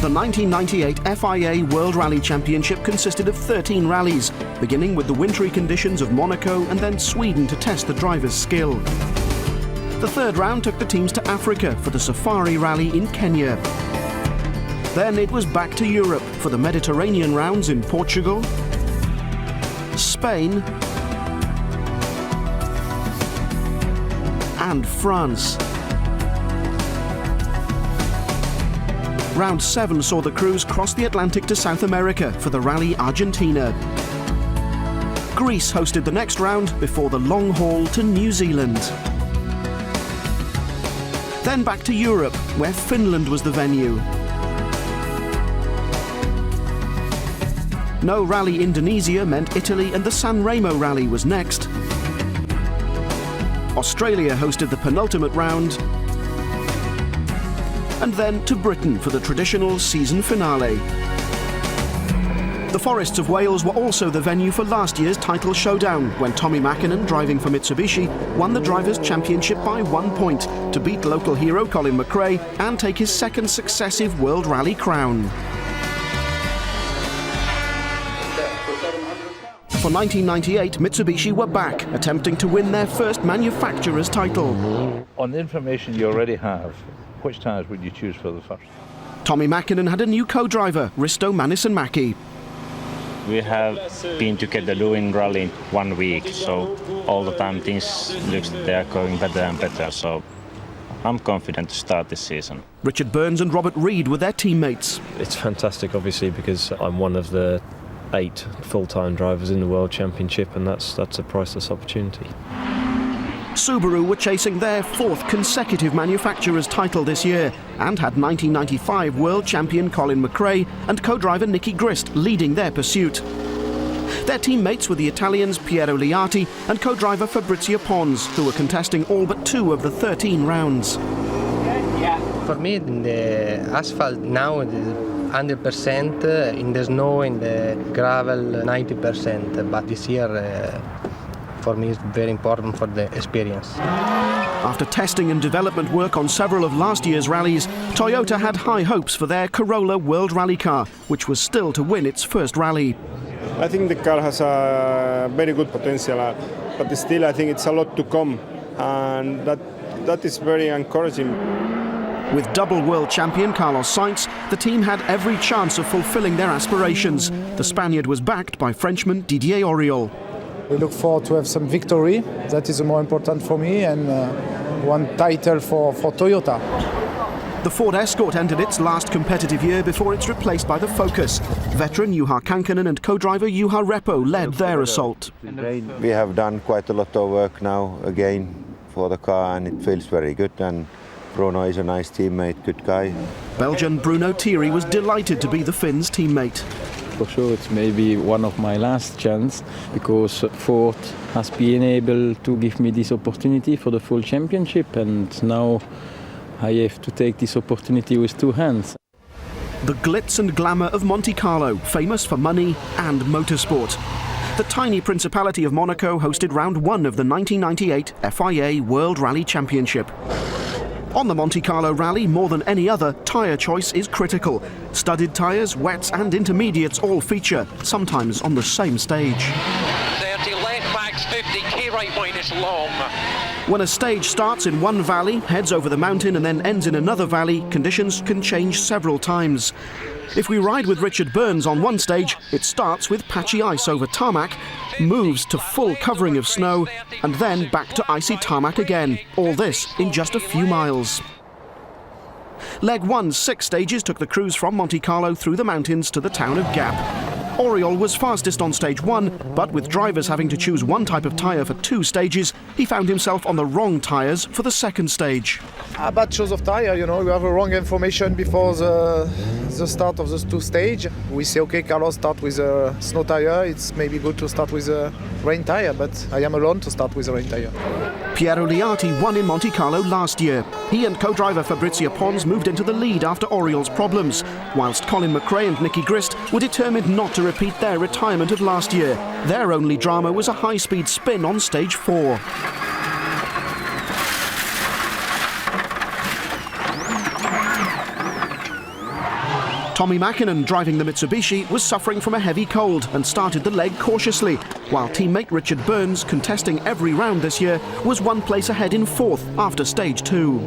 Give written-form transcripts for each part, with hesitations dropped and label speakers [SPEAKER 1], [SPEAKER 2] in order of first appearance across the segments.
[SPEAKER 1] The 1998 FIA World Rally Championship consisted of 13 rallies, beginning with the wintry conditions of Monaco and then Sweden to test the drivers' skill. The third round took the teams to Africa for the Safari Rally in Kenya. Then it was back to Europe for the Mediterranean rounds in Portugal, Spain, and France. Round 7 saw the crews cross the Atlantic to South America for the Rally Argentina. Greece hosted the next round before the long haul to New Zealand. Then back to Europe, where Finland was the venue. No Rally Indonesia meant Italy, and the San Remo Rally was next. Australia hosted the penultimate round, and then to Britain for the traditional season finale. The Forests of Wales were also the venue for last year's title showdown, when Tommy Mäkinen, driving for Mitsubishi, won the Drivers' Championship by 1 point to beat local hero Colin McRae and take his second successive World Rally crown. For 1998, Mitsubishi were back, attempting to win their first manufacturer's title.
[SPEAKER 2] On the information you already have, which tyres would you choose for the first?
[SPEAKER 1] Tommy Mäkinen had a new co-driver, Risto Männisen-Mäki.
[SPEAKER 3] We have been together doing rally in 1 week, so all the time things looks they are going better and better, so I'm confident to start this season.
[SPEAKER 1] Richard Burns and Robert Reid were their teammates.
[SPEAKER 4] It's fantastic, obviously, because I'm one of the 8 full-time drivers in the World Championship, and that's a priceless opportunity.
[SPEAKER 1] Subaru were chasing their 4th consecutive manufacturer's title this year and had 1995 world champion Colin McRae and co-driver Nicky Grist leading their pursuit. Their teammates were the Italians Piero Liati and co-driver Fabrizio Pons, who were contesting all but 2 of the 13 rounds.
[SPEAKER 5] For me, in the asphalt now it is 100%, in the snow, in the gravel 90%, but this year for me it's very important for the experience.
[SPEAKER 1] After testing and development work on several of last year's rallies, Toyota had high hopes for their Corolla World Rally car, which was still to win its first rally.
[SPEAKER 6] I think the car has a very good potential, but still I think it's a lot to come, and that is very encouraging.
[SPEAKER 1] With double world champion Carlos Sainz, the team had every chance of fulfilling their aspirations. The Spaniard was backed by Frenchman Didier Auriol.
[SPEAKER 7] We look forward to have some victory. That is more important for me, and one title for Toyota.
[SPEAKER 1] The Ford Escort entered its last competitive year before it's replaced by the Focus. Veteran Juha Kankkunen and co-driver Juha Repo led their assault.
[SPEAKER 8] We have done quite a lot of work now again for the car, and it feels very good. And Bruno is a nice teammate, good guy.
[SPEAKER 1] Belgian Bruno Thierry was delighted to be the Finns' teammate.
[SPEAKER 9] For sure, it's maybe one of my last chance, because Ford has been able to give me this opportunity for the full championship, and now I have to take this opportunity with 2 hands.
[SPEAKER 1] The glitz and glamour of Monte Carlo, famous for money and motorsport. The tiny Principality of Monaco hosted round 1 of the 1998 FIA World Rally Championship. On the Monte Carlo Rally, more than any other, tyre choice is critical. Studded tyres, wets and intermediates all feature, sometimes on the same stage.
[SPEAKER 10] 30 left backs 50, K right minus long.
[SPEAKER 1] When a stage starts in one valley, heads over the mountain and then ends in another valley, conditions can change several times. If we ride with Richard Burns on one stage, it starts with patchy ice over tarmac, moves to full covering of snow, and then back to icy tarmac again. All this in just a few miles. Leg 1's 6 stages took the crews from Monte Carlo through the mountains to the town of Gap. Auriol was fastest on stage 1, but with drivers having to choose one type of tyre for 2 stages, he found himself on the wrong tyres for the second stage.
[SPEAKER 7] A bad choice of tyre, you know, you have a wrong information before the start of the 2 stage. We say, okay, Carlos, start with a snow tyre, it's maybe good to start with a rain tyre, but I am alone to start with a rain tyre.
[SPEAKER 1] Piero Liati won in Monte Carlo last year. He and co-driver Fabrizio Pons moved into the lead after Auriol's problems, whilst Colin McRae and Nicky Grist were determined not to repeat their retirement of last year. Their only drama was a high-speed spin on stage 4. Tommy Mäkinen, driving the Mitsubishi, was suffering from a heavy cold and started the leg cautiously, while teammate Richard Burns, contesting every round this year, was one place ahead in fourth after stage 2.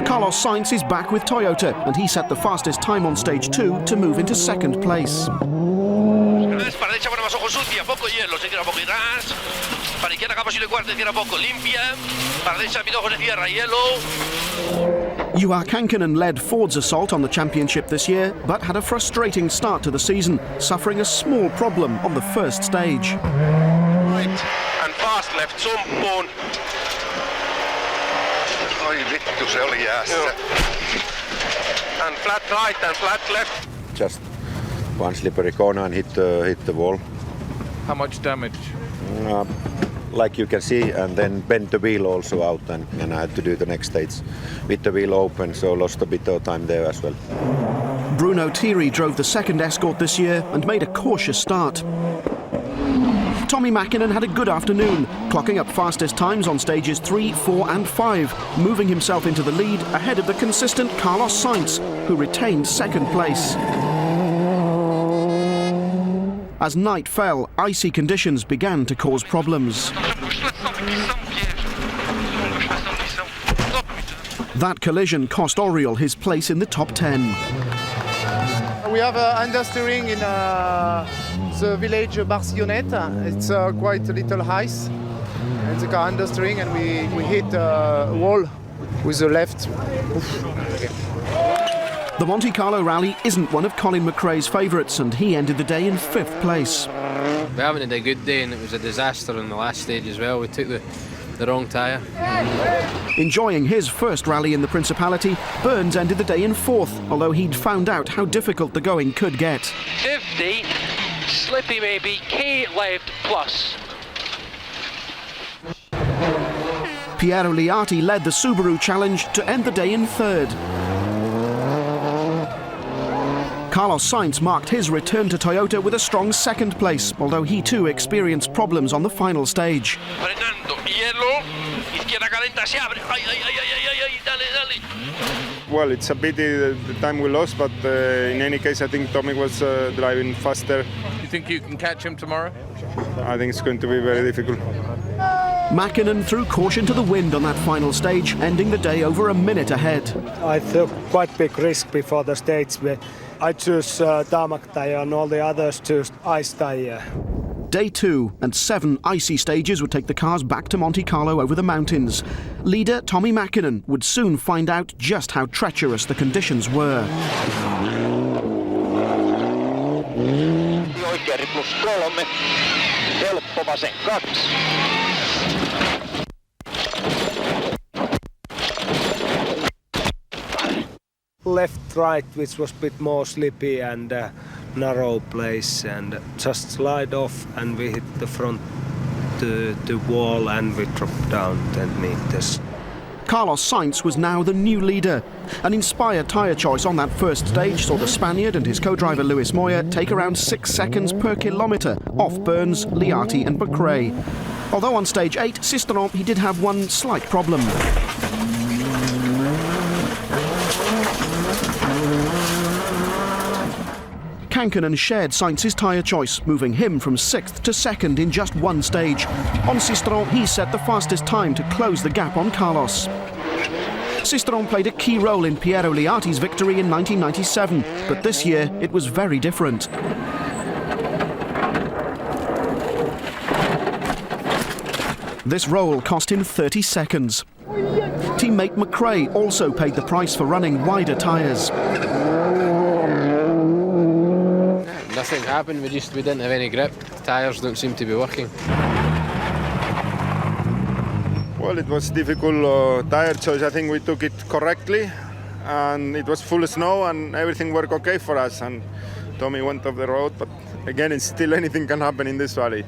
[SPEAKER 1] Carlos Sainz is back with Toyota, and he set the fastest time on stage 2 to move into second place.
[SPEAKER 11] Para derecha pone más ojos sucia, poco hielo, se tira poco atrás. Para izquierda capa y cuarto, tira poco limpia. Para derecha mi ojo se cierra, hielo.
[SPEAKER 1] Juha Kankkunen led Ford's assault on the championship this year, but had a frustrating start to the season, suffering a small problem on the first stage.
[SPEAKER 11] Right and fast left, sumpuun. Oi vittu, se oli jäässä. And flat right and flat left.
[SPEAKER 8] Just one slippery corner and hit the wall.
[SPEAKER 2] How much damage?
[SPEAKER 8] Like you can see, and then bent the wheel also out, and I had to do the next stage with the wheel open, so lost a bit of time there as well.
[SPEAKER 1] Bruno Thierry drove the second Escort this year and made a cautious start. Tommy Mäkinen had a good afternoon, clocking up fastest times on stages 3, 4 and 5, moving himself into the lead ahead of the consistent Carlos Sainz, who retained second place. As night fell, icy conditions began to cause problems. That collision cost Oriol his place in the top 10.
[SPEAKER 7] We have understeering in the village Barceloneta. It's quite a little ice. And the car understeering, and we hit a wall with the left. Okay.
[SPEAKER 1] The Monte Carlo rally isn't one of Colin McRae's favourites, and he ended the day in 5th place.
[SPEAKER 5] We haven't had a good day, and it was a disaster on the last stage as well. We took the wrong tyre.
[SPEAKER 1] Enjoying his first rally in the Principality, Burns ended the day in 4th, although he'd found out how difficult the going could get.
[SPEAKER 10] 50, slippy maybe, K left plus.
[SPEAKER 1] Piero Liati led the Subaru Challenge to end the day in 3rd. Carlos Sainz marked his return to Toyota with a strong 2nd place, although he too experienced problems on the final stage.
[SPEAKER 11] Frenando, hielo, izquierda calenta, se abre. Ay, ay, ay, ay, ay, ay, dale, dale.
[SPEAKER 6] Well, it's a pity the time we lost, but in any case, I think Tommy was driving faster.
[SPEAKER 2] You think you can catch him tomorrow?
[SPEAKER 6] I think it's going to be very difficult.
[SPEAKER 1] Mäkinen threw caution to the wind on that final stage, ending the day over a minute ahead.
[SPEAKER 12] I took quite big risk before the stage. I chose tarmac tyre and all the others chose ice tyre.
[SPEAKER 1] Day 2 and 7 icy stages would take the cars back to Monte Carlo over the mountains. Leader Tommy Mäkinen would soon find out just how treacherous the conditions were.
[SPEAKER 11] Oikeari plus 3, helppo vasen 2.
[SPEAKER 12] Left, right, which was a bit more slippy and narrow place, and just slide off, and we hit the front the wall, and we dropped down 10 meters.
[SPEAKER 1] Carlos Sainz was now the new leader. An inspired tyre choice on that first stage saw the Spaniard and his co-driver Luis Moya take around 6 seconds per kilometre off Burns, Liati and McRae. Although on stage 8, Sisteron, he did have one slight problem. Kankkunen shared Sainz's tyre choice, moving him from 6th to 2nd in just one stage. On Sisteron, he set the fastest time to close the gap on Carlos. Sisteron played a key role in Piero Liati's victory in 1997, but this year it was very different. This role cost him 30 seconds. Teammate McRae also paid the price for running wider tyres.
[SPEAKER 5] Nothing happened, we didn't have any grip. The tyres don't seem to be working.
[SPEAKER 6] Well, it was difficult tyre choice. I think we took it correctly, and it was full snow and everything worked okay for us, and Tommy went off the road, but again, it's still anything can happen in this valley.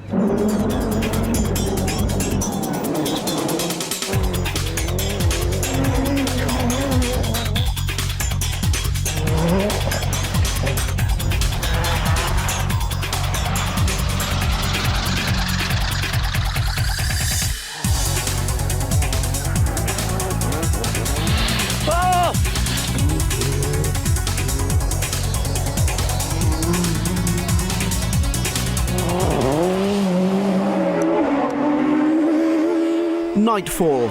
[SPEAKER 1] Nightfall.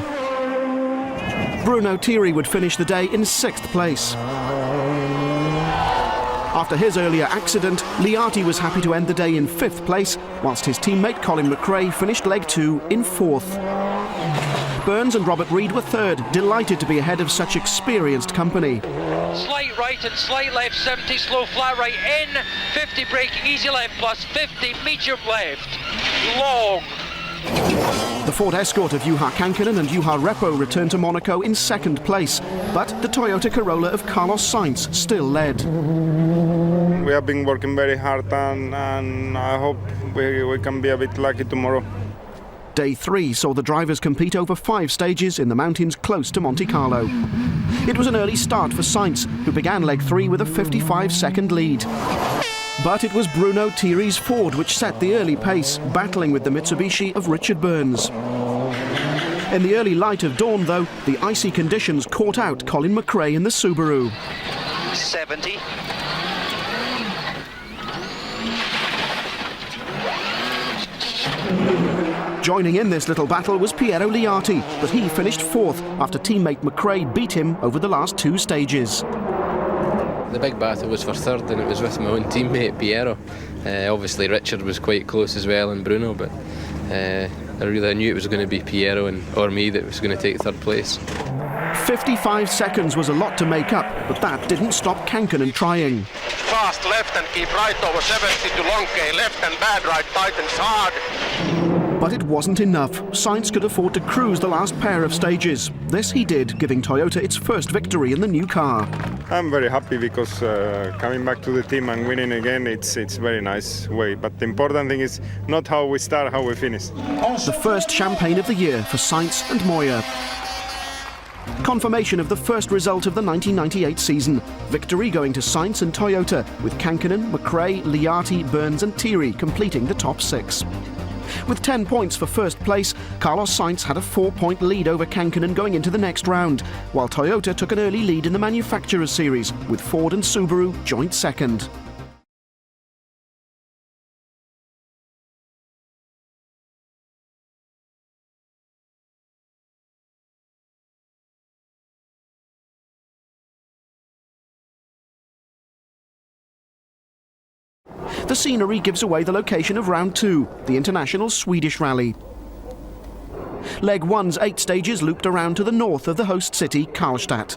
[SPEAKER 1] Bruno Thierry would finish the day in 6th place. After his earlier accident, Liati was happy to end the day in 5th place, whilst his teammate Colin McRae finished leg 2 in 4th. Burns and Robert Reid were 3rd, delighted to be ahead of such experienced company.
[SPEAKER 10] Slight right and slight left, 70 slow, flat right in, 50 braking, easy left plus 50, medium left, long.
[SPEAKER 1] The Ford Escort of Juha Kankkunen and Juha Repo returned to Monaco in 2nd place, but the Toyota Corolla of Carlos Sainz still led.
[SPEAKER 6] We have been working very hard and I hope we can be a bit lucky tomorrow.
[SPEAKER 1] Day 3 saw the drivers compete over 5 stages in the mountains close to Monte Carlo. It was an early start for Sainz, who began leg 3 with a 55-second lead. But it was Bruno Thierry's Ford which set the early pace, battling with the Mitsubishi of Richard Burns. In the early light of dawn, though, the icy conditions caught out Colin McRae in the Subaru.
[SPEAKER 10] 70.
[SPEAKER 1] Joining in this little battle was Piero Liati, but he finished 4th after teammate McRae beat him over the last 2 stages.
[SPEAKER 13] The big battle was for 3rd and it was with my own teammate Piero. Obviously Richard was quite close as well and Bruno, but I knew it was going to be Piero or me that was going to take 3rd place.
[SPEAKER 1] 55 seconds was a lot to make up, but that didn't stop Kankkunen trying.
[SPEAKER 11] Fast left and keep right over 70 to long K left and bad right, tightens hard.
[SPEAKER 1] But it wasn't enough. Sainz could afford to cruise the last pair of stages. This he did, giving Toyota its first victory in the new car.
[SPEAKER 6] I'm very happy because coming back to the team and winning again, it's very nice way. But the important thing is not how we start, how we finish.
[SPEAKER 1] The first champagne of the year for Sainz and Moya. Confirmation of the first result of the 1998 season. Victory going to Sainz and Toyota, with Kankkunen, McRae, Liati, Burns and Thierry completing the top 6. With 10 points for first place, Carlos Sainz had a 4-point lead over Kankkunen going into the next round, while Toyota took an early lead in the Manufacturers Series, with Ford and Subaru joint 2nd. The scenery gives away the location of round 2, the international Swedish rally. Leg 1's 8 stages looped around to the north of the host city, Karlstad.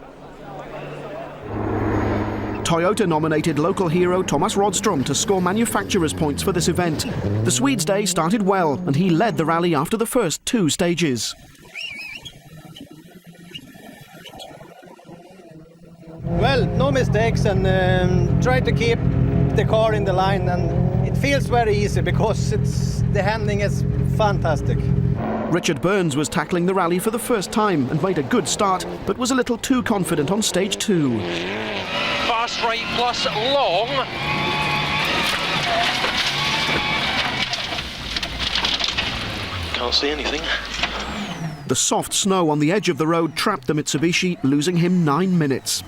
[SPEAKER 1] Toyota nominated local hero Thomas Rodstrom to score manufacturers' points for this event. The Swede's day started well, and he led the rally after the first 2 stages.
[SPEAKER 14] Well, no mistakes, and try to keep the car in the line, and it feels very easy because the handling is fantastic.
[SPEAKER 1] Richard Burns was tackling the rally for the first time and made a good start, but was a little too confident on stage 2.
[SPEAKER 10] Fast right plus long. Can't see anything.
[SPEAKER 1] The soft snow on the edge of the road trapped the Mitsubishi, losing him 9 minutes.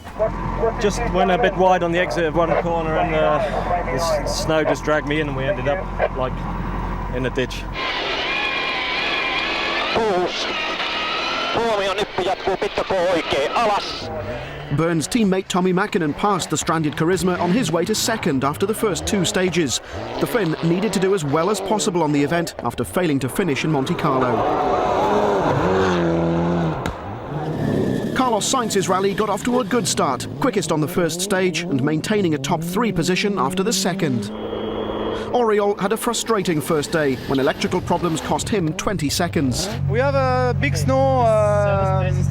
[SPEAKER 4] Just went a bit wide on the exit of one corner and the snow just dragged me in and we ended up like in a ditch.
[SPEAKER 1] Burns' teammate Tommy Mäkinen passed the stranded Charisma on his way to 2nd after the first 2 stages. The Finn needed to do as well as possible on the event after failing to finish in Monte Carlo. Carlos Sainz's rally got off to a good start, quickest on the first stage and maintaining a top 3 position after the 2nd. Oriol had a frustrating first day when electrical problems cost him 20 seconds.
[SPEAKER 7] We have a big snow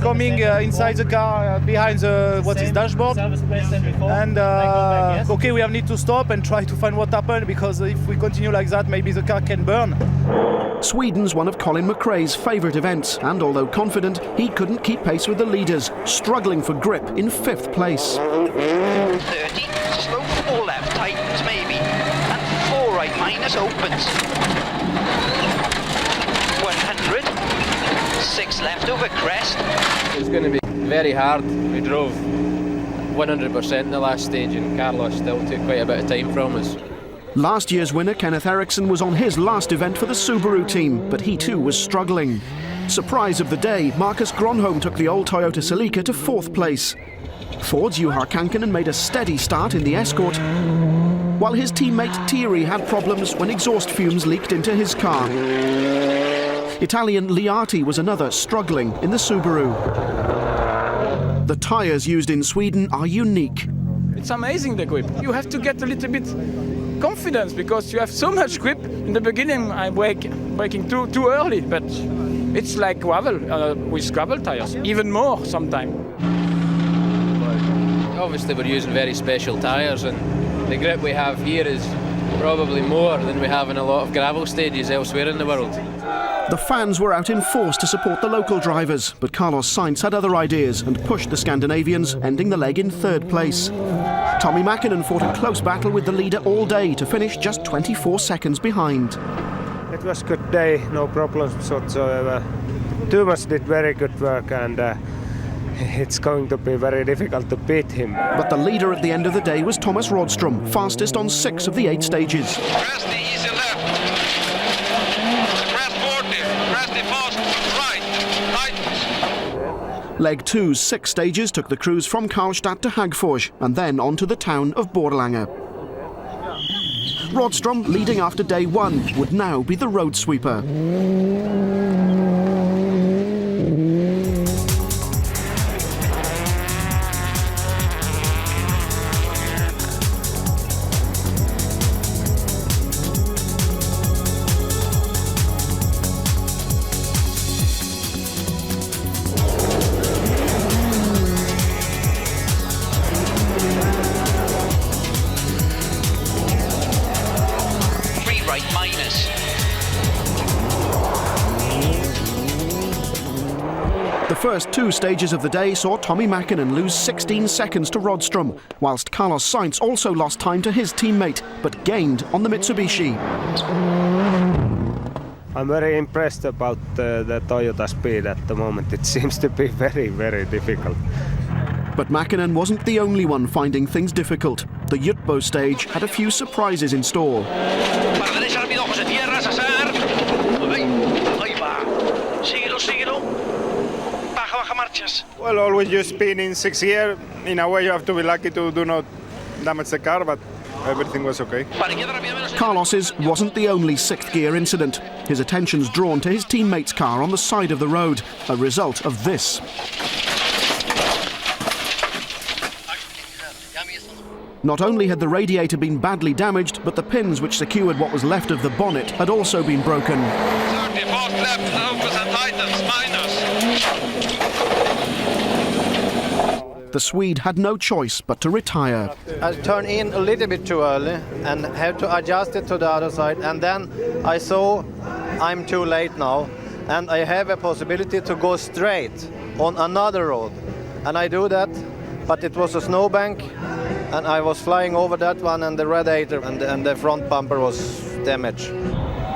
[SPEAKER 7] coming inside the car, behind the dashboard. And okay, we have need to stop and try to find what happened, because if we continue like that, maybe the car can burn.
[SPEAKER 1] Sweden's one of Colin McRae's favourite events, and although confident, he couldn't keep pace with the leaders, struggling for grip in 5th place.
[SPEAKER 10] 30, slow 4 left, tightens maybe, and 4 right, minus opens. 100, 6 left over crest.
[SPEAKER 13] It's going to be very hard. We drove 100% in the last stage and Carlos still took quite a bit of time from us.
[SPEAKER 1] Last year's winner, Kenneth Eriksson, was on his last event for the Subaru team, but he too was struggling. Surprise of the day, Marcus Gronholm took the old Toyota Celica to 4th place. Ford's Juha Kankkunen made a steady start in the Escort, while his teammate Thierry had problems when exhaust fumes leaked into his car. Italian Liati was another struggling in the Subaru. The tyres used in Sweden are unique.
[SPEAKER 15] It's amazing, the grip. You have to get a little bit confidence because you have so much grip. In the beginning I'm braking too early, but it's like gravel with gravel tires, even more sometimes.
[SPEAKER 13] Obviously we're using very special tyres, and the grip we have here is probably more than we have in a lot of gravel stages elsewhere in the world.
[SPEAKER 1] The fans were out in force to support the local drivers, but Carlos Sainz had other ideas and pushed the Scandinavians, ending the leg in 3rd place. Tommi Mäkinen fought a close battle with the leader all day to finish just 24 seconds behind.
[SPEAKER 12] It was a good day, no problems whatsoever. Thomas did very good work, and it's going to be very difficult to beat him.
[SPEAKER 1] But the leader at the end of the day was Thomas Rådström, fastest on 6 of the 8 stages.
[SPEAKER 11] Press the easy left. Press 40. Press the fast right.
[SPEAKER 1] Leg 2's 6 stages took the crews from Karlstad to Hagfors and then on to the town of Borlänge. Rådström, leading after day 1, would now be the road sweeper. The first 2 stages of the day saw Tommi Mäkinen lose 16 seconds to Rådström, whilst Carlos Sainz also lost time to his teammate, but gained on the Mitsubishi.
[SPEAKER 12] I'm very impressed about the Toyota speed at the moment. It seems to be very, very difficult.
[SPEAKER 1] But Mäkinen wasn't the only one finding things difficult. The Jutbo stage had a few surprises in store.
[SPEAKER 6] Well, always you spin in 6th gear. In a way, you have to be lucky to do not damage the car, but everything was okay.
[SPEAKER 1] Carlos's wasn't the only 6th gear incident. His attention's drawn to his teammate's car on the side of the road, a result of this. Not only had the radiator been badly damaged, but the pins which secured what was left of the bonnet had also been broken.
[SPEAKER 11] 34 left, 0% items, minus.
[SPEAKER 1] The Swede had no choice but to retire.
[SPEAKER 14] I turned in a little bit too early and had to adjust it to the other side, and then I saw I'm too late now and I have a possibility to go straight on another road, and I do that, but it was a snowbank and I was flying over that one, and the radiator and the front bumper was damaged.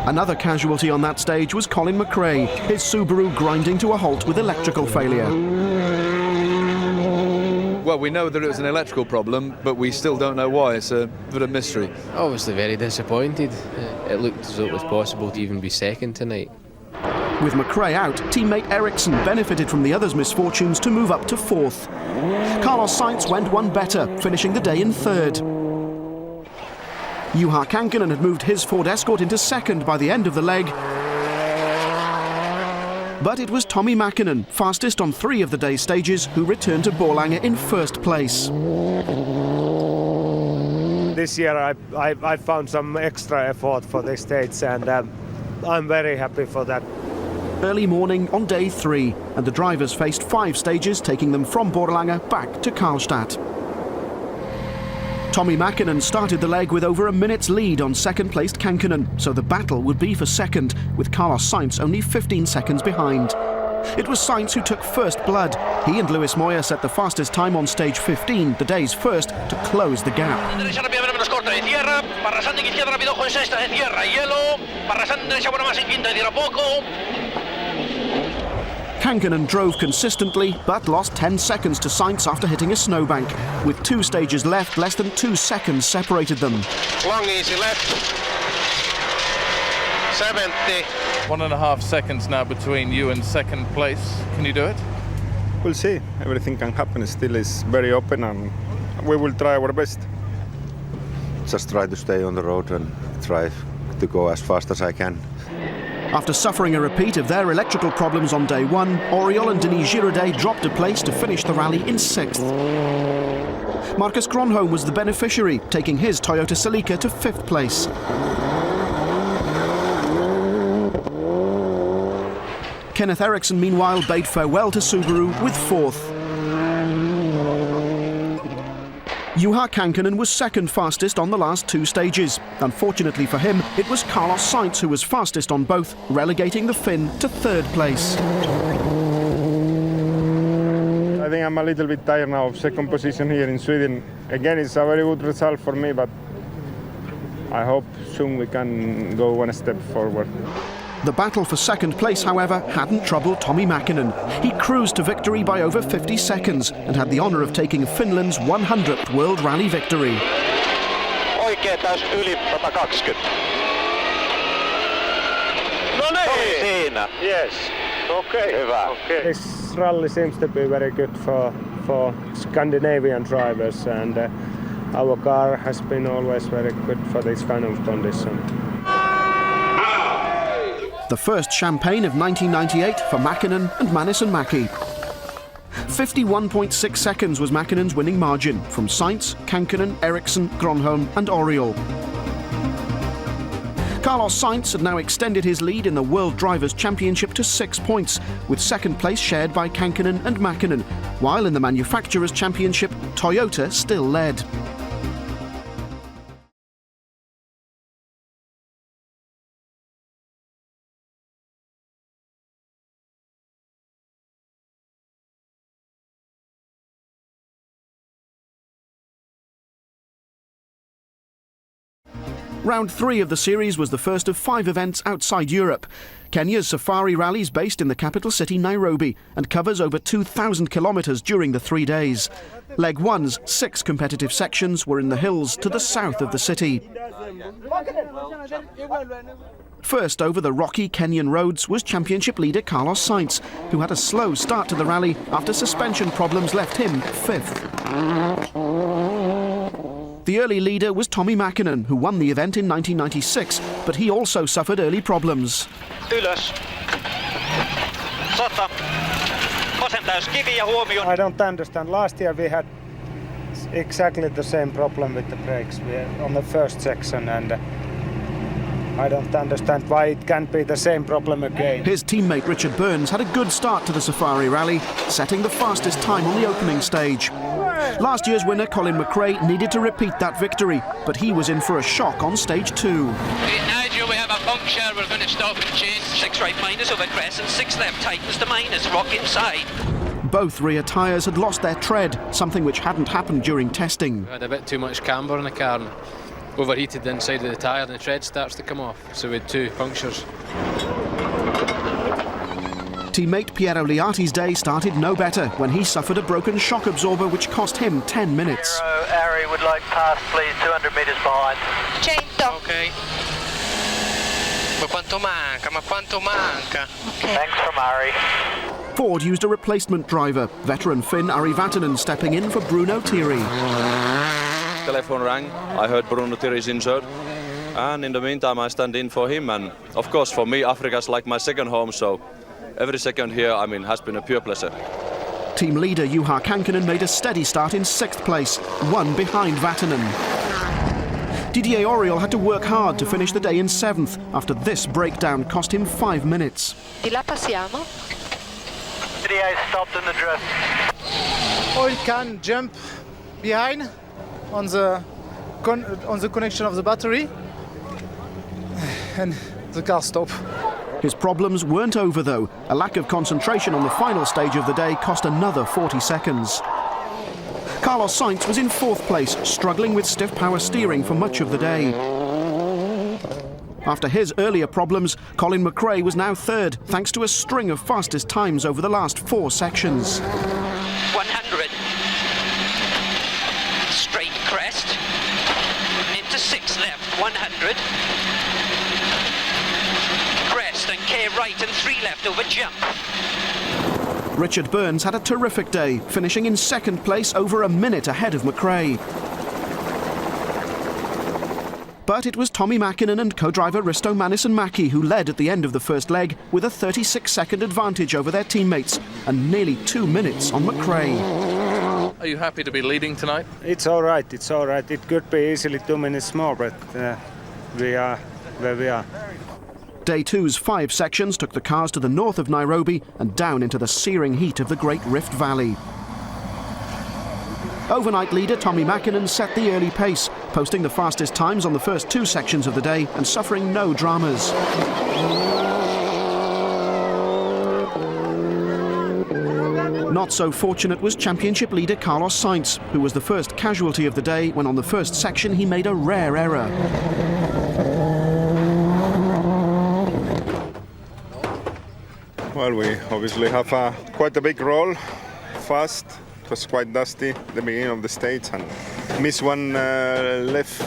[SPEAKER 1] Another casualty on that stage was Colin McRae, his Subaru grinding to a halt with electrical failure.
[SPEAKER 16] Well, we know that it was an electrical problem, but we still don't know why. It's a bit of mystery.
[SPEAKER 13] Obviously very disappointed. It looked as though it was possible to even be second tonight.
[SPEAKER 1] With McRae out, teammate Eriksson benefited from the others' misfortunes to move up to 4th. Carlos Sainz went one better, finishing the day in 3rd. Juha Kankkunen had moved his Ford Escort into 2nd by the end of the leg. But it was Tommi Mäkinen, fastest on 3 of the day's stages, who returned to Borlänge in 1st place.
[SPEAKER 12] This year I found some extra effort for this stage, and I'm very happy for that.
[SPEAKER 1] Early morning on day 3, and the drivers faced 5 stages, taking them from Borlänge back to Karlstad. Tommi Mäkinen started the leg with over a minute's lead on 2nd-placed Kankkunen, so the battle would be for 2nd, with Carlos Sainz only 15 seconds behind. It was Sainz who took first blood. He and Luis Moya set the fastest time on stage 15, the day's first, to close the gap. Kankkunen drove consistently, but lost 10 seconds to Sainz after hitting a snowbank. With 2 stages left, less than 2 seconds separated them.
[SPEAKER 11] Long easy left. 70.
[SPEAKER 2] 1.5 seconds now between you and second place. Can you do it?
[SPEAKER 6] We'll see. Everything can happen. Still is very open, and we will try our best.
[SPEAKER 8] Just try to stay on the road and try to go as fast as I can.
[SPEAKER 1] After suffering a repeat of their electrical problems on day 1, Oriol and Denis Giraudet dropped a place to finish the rally in 6th. Marcus Gronholm was the beneficiary, taking his Toyota Celica to 5th place. Kenneth Eriksson, meanwhile, bade farewell to Subaru with 4th. Juha Kankkunen was second fastest on the last 2 stages. Unfortunately for him, it was Carlos Sainz who was fastest on both, relegating the Finn to 3rd place.
[SPEAKER 6] I think I'm a little bit tired now of second position here in Sweden. Again, it's a very good result for me, but I hope soon we can go one step forward.
[SPEAKER 1] The battle for second place, however, hadn't troubled Tommi Mäkinen. He cruised to victory by over 50 seconds and had the honour of taking Finland's 100th World Rally victory.
[SPEAKER 17] Oikea täys yli 120. No niin! Siinä. Yes. Okay. Hyvä. Okay.
[SPEAKER 12] This rally seems to be very good for Scandinavian drivers, and our car has been always very good for this kind of condition.
[SPEAKER 1] The first champagne of 1998 for Mäkinen and Manison-Mäki. 51.6 seconds was Mäkinen's winning margin from Sainz, Kankkunen, Eriksson, Gronholm and Oriol. Carlos Sainz had now extended his lead in the World Drivers' Championship to 6 points, with second place shared by Kankkunen and Mäkinen, while in the Manufacturers' Championship, Toyota still led. Round 3 of the series was the first of 5 events outside Europe. Kenya's Safari Rally is based in the capital city Nairobi and covers over 2,000 kilometres during the 3 days. Leg 1's 6 competitive sections were in the hills to the south of the city. First over the rocky Kenyan roads was championship leader Carlos Sainz, who had a slow start to the rally after suspension problems left him 5th. The early leader was Tommi Mäkinen, who won the event in 1996, but he also suffered early problems.
[SPEAKER 17] Ylös. 100. Vasen täys kivi ja huomioon.
[SPEAKER 12] I don't understand. Last year we had exactly the same problem with the brakes on the first section, and I don't understand why it can't be the same problem again.
[SPEAKER 1] His teammate Richard Burns had a good start to the Safari Rally, setting the fastest time on the opening stage. Last year's winner Colin McRae needed to repeat that victory, but he was in for a shock on stage 2.
[SPEAKER 10] Nigel, we have a puncture. We're going to stop and change.
[SPEAKER 11] 6 right minus over crest and 6 left tightens the minus. Rock inside.
[SPEAKER 1] Both rear tyres had lost their tread, something which hadn't happened during testing.
[SPEAKER 13] We had a bit too much camber in the car and overheated the inside of the tyre and the tread starts to come off, so we had 2 punctures.
[SPEAKER 1] Teammate Piero Liati's day started no better when he suffered a broken shock absorber which cost him 10 minutes.
[SPEAKER 17] Ari would like pass, please, 200 metres behind.
[SPEAKER 11] Okay. Ma quanto manca?
[SPEAKER 17] Thanks from Ari.
[SPEAKER 1] Ford used a replacement driver, veteran Finn Ari Vatanen stepping in for Bruno Thierry.
[SPEAKER 18] Telephone rang, I heard Bruno Thierry's injured, and in the meantime I stand in for him, and of course for me Africa's like my second home, so every second here, has been a pure pleasure.
[SPEAKER 1] Team leader Juha Kankkunen made a steady start in 6th place, 1 behind Vatanen. Didier Oriol had to work hard to finish the day in 7th after this breakdown cost him 5 minutes.
[SPEAKER 19] Di là passiamo.
[SPEAKER 17] Didier stopped in the drift.
[SPEAKER 7] Oil can jump behind on the connection of the battery, and the car stopped.
[SPEAKER 1] His problems weren't over though. A lack of concentration on the final stage of the day cost another 40 seconds. Carlos Sainz was in 4th place, struggling with stiff power steering for much of the day. After his earlier problems, Colin McRae was now third, thanks to a string of fastest times over the last 4 sections.
[SPEAKER 10] 100. Straight crest. Into 6 left, 100. Crest and K right and 3 left over jump.
[SPEAKER 1] Richard Burns had a terrific day, finishing in second place over a minute ahead of McRae. But it was Tommy Mäkinen and co-driver Risto Mäkinen who led at the end of the first leg with a 36-second advantage over their teammates and nearly 2 minutes on McRae.
[SPEAKER 19] Are you happy to be leading tonight?
[SPEAKER 12] It's all right, it's all right. It could be easily 2 minutes more, but we are where we are.
[SPEAKER 1] Day 2's 5 sections took the cars to the north of Nairobi and down into the searing heat of the Great Rift Valley. Overnight leader Tommy Mäkinen set the early pace, posting the fastest times on the first 2 sections of the day and suffering no dramas. Not so fortunate was championship leader Carlos Sainz, who was the first casualty of the day when on the first section he made a rare error.
[SPEAKER 6] Well, we obviously have quite a big roll, fast. It was quite dusty at the beginning of the stage and missed one left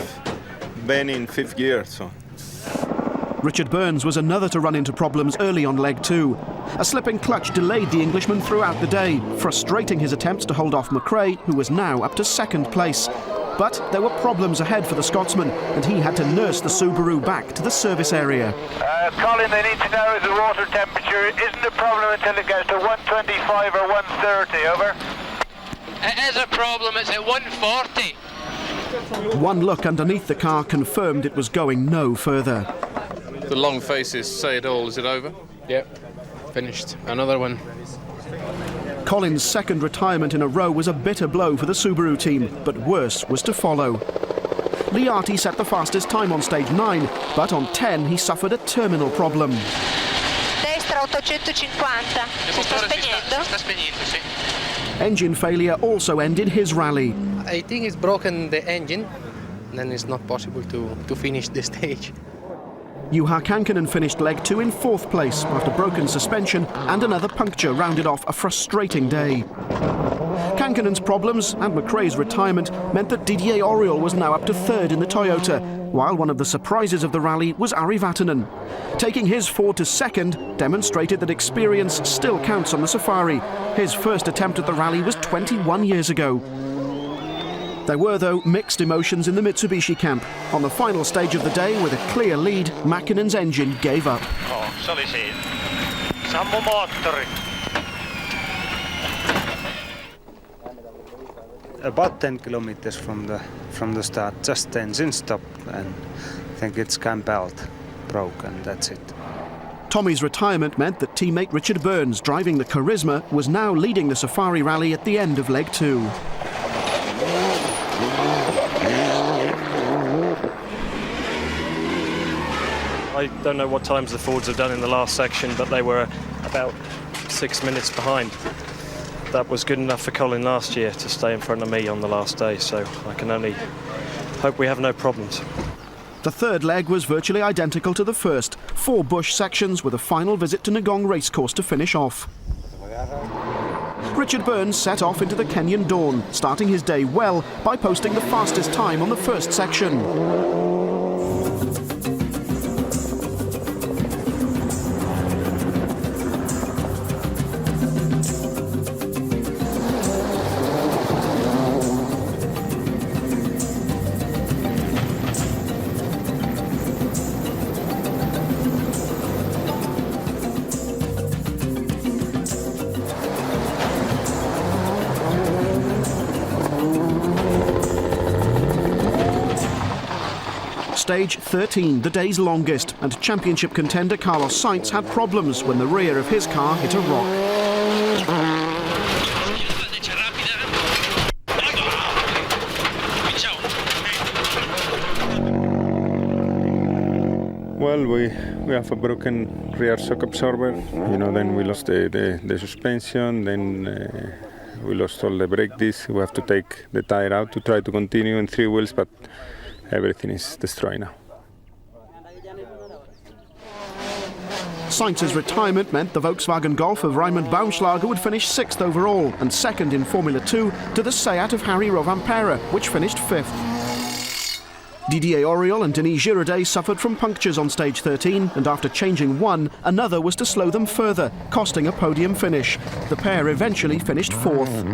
[SPEAKER 6] bend in 5th gear. So.
[SPEAKER 1] Richard Burns was another to run into problems early on leg 2. A slipping clutch delayed the Englishman throughout the day, frustrating his attempts to hold off McRae, who was now up to 2nd place. But there were problems ahead for the Scotsman, and he had to nurse the Subaru back to the service area.
[SPEAKER 17] Colin, they need to know the water temperature isn't a problem until it goes to 125 or 130, over.
[SPEAKER 10] It is a problem, it's at 140.
[SPEAKER 1] One look underneath the car confirmed it was going no further.
[SPEAKER 19] The long faces say it all. Is it over?
[SPEAKER 13] Yep, finished. Another one.
[SPEAKER 1] Colin's second retirement in a row was a bitter blow for the Subaru team, but worse was to follow. Liati set the fastest time on stage 9, but on 10 he suffered a terminal problem.
[SPEAKER 20] Destra 850. Si sta spegnendo?
[SPEAKER 1] Engine failure also ended his rally.
[SPEAKER 5] I think it's broken the engine, then it's not possible to finish the stage.
[SPEAKER 1] Juha Kankkunen finished leg 2 in 4th place after broken suspension and another puncture rounded off a frustrating day. Kankkunen's problems and McRae's retirement meant that Didier Auriol was now up to 3rd in the Toyota, while one of the surprises of the rally was Ari Vatanen. Taking his Ford to 2nd demonstrated that experience still counts on the Safari. His first attempt at the rally was 21 years ago. There were, though, mixed emotions in the Mitsubishi camp. On the final stage of the day, with a clear lead, Mäkinen's engine gave up.
[SPEAKER 17] Oh, se oli siinä. Sammu moottori.
[SPEAKER 12] About 10 kilometers from the start, just the engine stopped, and I think it's cam belt broke, and that's it.
[SPEAKER 1] Tommy's retirement meant that teammate Richard Burns, driving the Charisma, was now leading the Safari rally at the end of leg 2.
[SPEAKER 4] I don't know what times the Fords have done in the last section, but they were about 6 minutes behind. That was good enough for Colin last year to stay in front of me on the last day, so I can only hope we have no problems.
[SPEAKER 1] The third leg was virtually identical to the first. 4 bush sections with a final visit to Ngong racecourse to finish off. Richard Burns set off into the Kenyan dawn, starting his day well by posting the fastest time on the first section. Stage 13, the day's longest, and championship contender Carlos Sainz had problems when the rear of his car hit a rock.
[SPEAKER 6] Well, we have a broken rear shock absorber. Then we lost the suspension, then we lost all the brake discs. We have to take the tire out to try to continue in 3 wheels, but everything is destroyed now.
[SPEAKER 1] Sainz's retirement meant the Volkswagen Golf of Raimund Baumschlager would finish 6th overall and 2nd in Formula 2 to the Seat of Harry Rovanperä, which finished 5th. Didier Auriol and Denis Giraudet suffered from punctures on stage 13, and after changing one, another was to slow them further, costing a podium finish. The pair eventually finished 4th.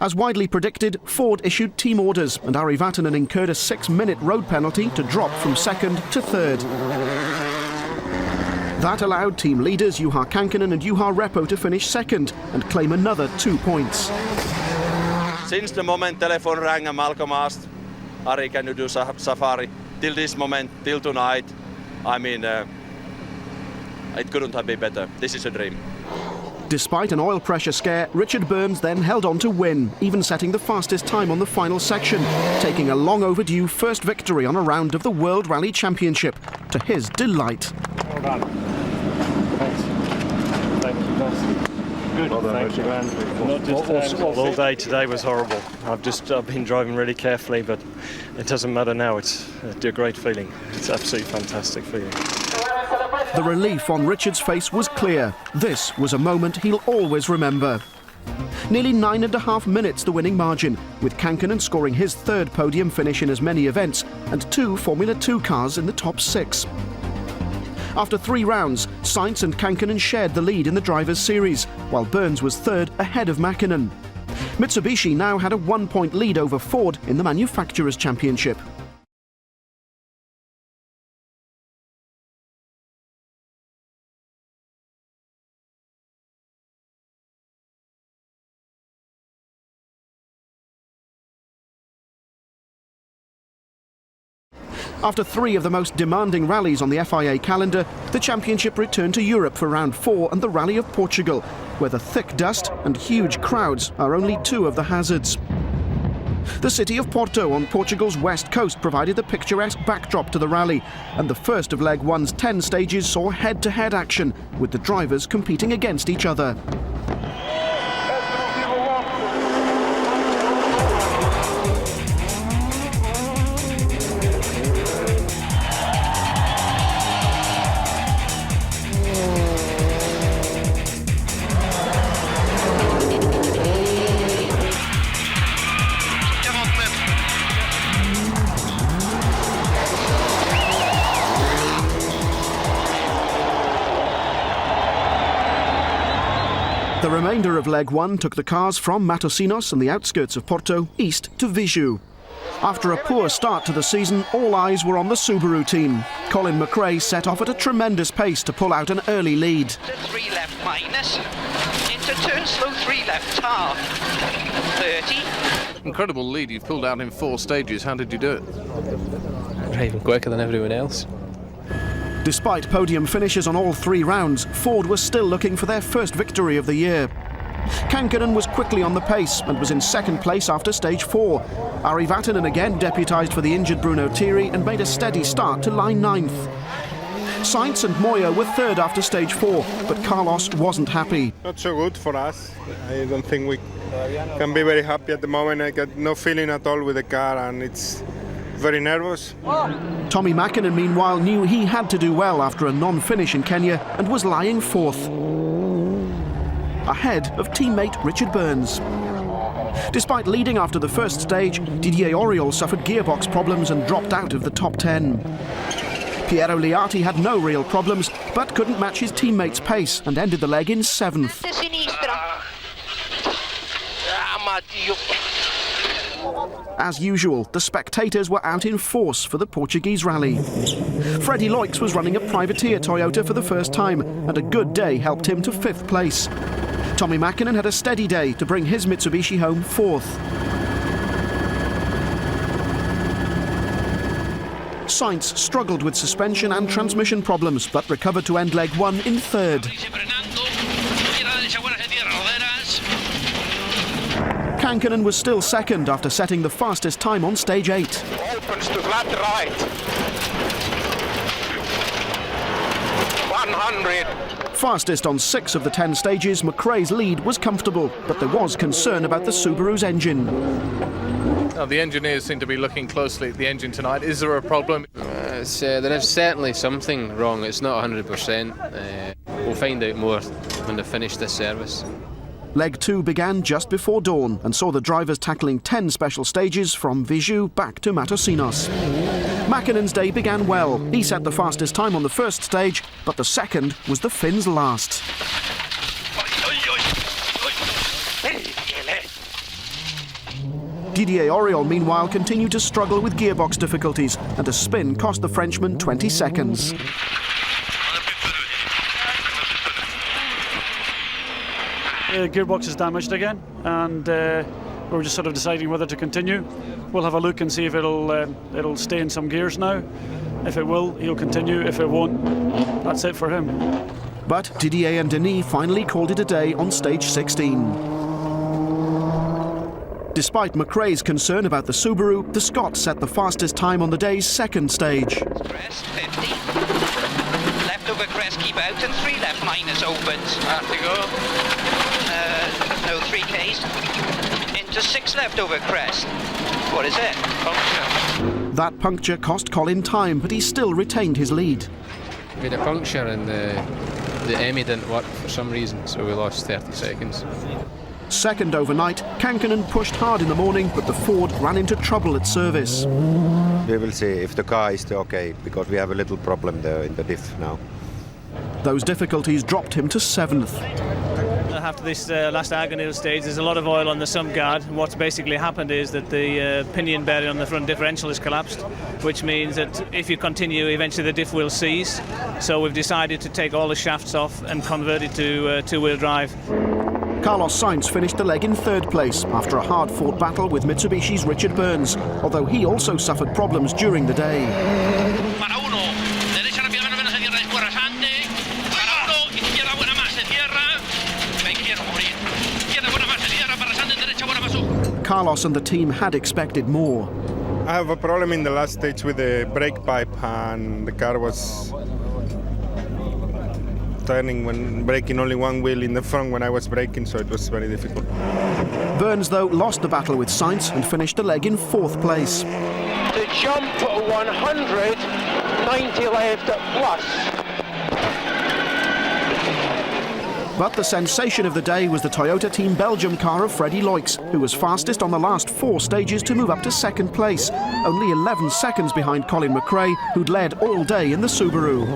[SPEAKER 1] As widely predicted, Ford issued team orders, and Ari Vatanen incurred a 6-minute road penalty to drop from 2nd to 3rd. That allowed team leaders Juha Kankkunen and Juha Repo to finish 2nd and claim another 2 points.
[SPEAKER 18] Since the moment telephone rang and Malcolm asked, Ari, can you do safari? Till this moment, till tonight, I mean, it couldn't have been better. This is a dream.
[SPEAKER 1] Despite an oil pressure scare, Richard Burns then held on to win, even setting the fastest time on the final section, taking a long overdue first victory on a round of the World Rally Championship, to his delight.
[SPEAKER 4] Well done. Thanks. Thank you, boss. Good. Well done, thank you, man. Not just all day today was horrible. I've been driving really carefully, but it doesn't matter now. It's a great feeling. It's absolutely fantastic feeling.
[SPEAKER 1] The relief on Richard's face was clear. This was a moment he'll always remember. Nearly 9.5 minutes the winning margin, with Kankkunen scoring his 3rd podium finish in as many events and 2 Formula 2 cars in the top 6. After 3 rounds, Sainz and Kankkunen shared the lead in the Drivers' Series, while Burns was 3rd ahead of Mäkinen. Mitsubishi now had a 1-point lead over Ford in the Manufacturers' Championship. After 3 of the most demanding rallies on the FIA calendar, the championship returned to Europe for round 4 and the Rally of Portugal, where the thick dust and huge crowds are only 2 of the hazards. The city of Porto on Portugal's west coast provided the picturesque backdrop to the rally, and the first of Leg 1's 10 stages saw head-to-head action, with the drivers competing against each other. The remainder of Leg 1 took the cars from Matosinhos and the outskirts of Porto east to Viseu. After a poor start to the season, all eyes were on the Subaru team. Colin McRae set off at a tremendous pace to pull out an early lead.
[SPEAKER 10] 3 left minus, into turn slow 3 left half, 30.
[SPEAKER 19] Incredible lead you've pulled out in 4 stages. How did you do it?
[SPEAKER 13] Driving quicker than everyone else.
[SPEAKER 1] Despite podium finishes on all 3 rounds, Ford was still looking for their first victory of the year. Kankkunen was quickly on the pace and was in 2nd place after stage 4. Ari Vatanen again deputised for the injured Bruno Thierry and made a steady start to line 9th. Sainz and Moya were 3rd after stage 4, but Carlos wasn't happy.
[SPEAKER 6] Not so good for us. I don't think we can be very happy at the moment. I got no feeling at all with the car, and it's very nervous.
[SPEAKER 1] Tommy Mäkinen, meanwhile, knew he had to do well after a non-finish in Kenya and was lying 4th, ahead of teammate Richard Burns. Despite leading after the first stage, Didier Auriol suffered gearbox problems and dropped out of the top 10. Piero Liati had no real problems, but couldn't match his teammate's pace and ended the leg in 7th. As usual, the spectators were out in force for the Portuguese rally. Freddie Loix was running a privateer Toyota for the first time, and a good day helped him to 5th place. Tommy Mäkinen had a steady day to bring his Mitsubishi home 4th. Sainz struggled with suspension and transmission problems, but recovered to end leg 1 in 3rd. Kankkunen was still 2nd after setting the fastest time on stage 8.
[SPEAKER 17] Opens to flat right. 100.
[SPEAKER 1] Fastest on 6 of the 10 stages, McRae's lead was comfortable, but there was concern about the Subaru's engine.
[SPEAKER 19] Now, the engineers seem to be looking closely at the engine tonight. Is there a problem?
[SPEAKER 13] There is certainly something wrong. It's not 100%. We'll find out more when they finish this service.
[SPEAKER 1] Leg 2 began just before dawn and saw the drivers tackling 10 special stages from Viju back to Matosinos. Mäkinen's day began well. He set the fastest time on the first stage, but the second was the Finns' last. Didier Auriol, meanwhile, continued to struggle with gearbox difficulties, and a spin cost the Frenchman 20 seconds.
[SPEAKER 21] The gearbox is damaged again, and we're just sort of deciding whether to continue. We'll have a look and see if it'll stay in some gears now. If it will, he'll continue. If it won't, that's it for him.
[SPEAKER 1] But Didier and Denis finally called it a day on stage 16. Despite McRae's concern about the Subaru, the Scot set the fastest time on the day's second stage.
[SPEAKER 10] Crest 50. Left over crest, keep out, and 3 left minus opens. To go. No 3Ks. Into 6 left over crest. What is it? Puncture.
[SPEAKER 1] That puncture cost Colin time, but he still retained his lead.
[SPEAKER 13] We had a puncture and the EMI didn't work for some reason, so we lost 30 seconds.
[SPEAKER 1] Second overnight, Kankkunen pushed hard in the morning, but the Ford ran into trouble at service.
[SPEAKER 8] We will see if the car is still okay, because we have a little problem there in the diff now.
[SPEAKER 1] Those difficulties dropped him to 7th.
[SPEAKER 22] After this last Argonil stage, there's a lot of oil on the sump guard. What's basically happened is that the pinion bearing on the front differential has collapsed, which means that if you continue, eventually the diff will seize. So we've decided to take all the shafts off and convert it to two-wheel drive.
[SPEAKER 1] Carlos Sainz finished the leg in 3rd place after a hard-fought battle with Mitsubishi's Richard Burns, although he also suffered problems during the day. Carlos and the team had expected more.
[SPEAKER 6] I have a problem in the last stage with the brake pipe, and the car was turning when braking only one wheel in the front when I was braking, so it was very difficult.
[SPEAKER 1] Burns, though, lost the battle with Sainz and finished the leg in 4th place.
[SPEAKER 10] The jump 100, 90 left plus.
[SPEAKER 1] But the sensation of the day was the Toyota Team Belgium car of Freddie Loix, who was fastest on the last 4 stages to move up to 2nd place, only 11 seconds behind Colin McRae, who'd led all day in the Subaru.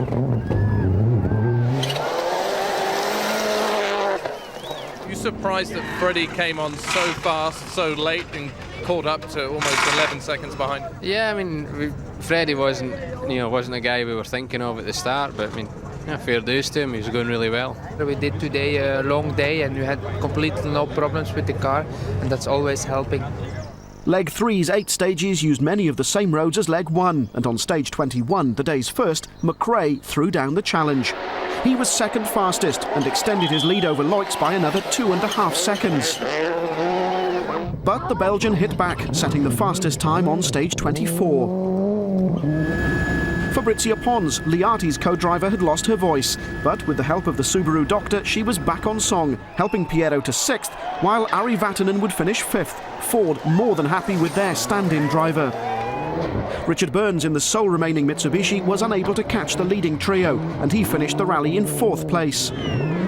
[SPEAKER 19] Are you surprised that Freddie came on so fast, so late, and caught up to almost 11 seconds behind?
[SPEAKER 13] Yeah, I mean, Freddie wasn't a guy we were thinking of at the start, but I mean, yeah, fair dues to him, he was going really well.
[SPEAKER 23] We did today a long day and we had completely no problems with the car, and that's always helping.
[SPEAKER 1] Leg 3's 8 stages used many of the same roads as Leg 1, and on stage 21, the day's first, McRae threw down the challenge. He was 2nd fastest and extended his lead over Loix by another 2.5 seconds. But the Belgian hit back, setting the fastest time on stage 24. Fabrizia Pons, Liati's co-driver, had lost her voice, but with the help of the Subaru doctor, she was back on song, helping Piero to 6th, while Ari Vatanen would finish 5th, Ford more than happy with their stand-in driver. Richard Burns, in the sole remaining Mitsubishi, was unable to catch the leading trio, and he finished the rally in 4th place.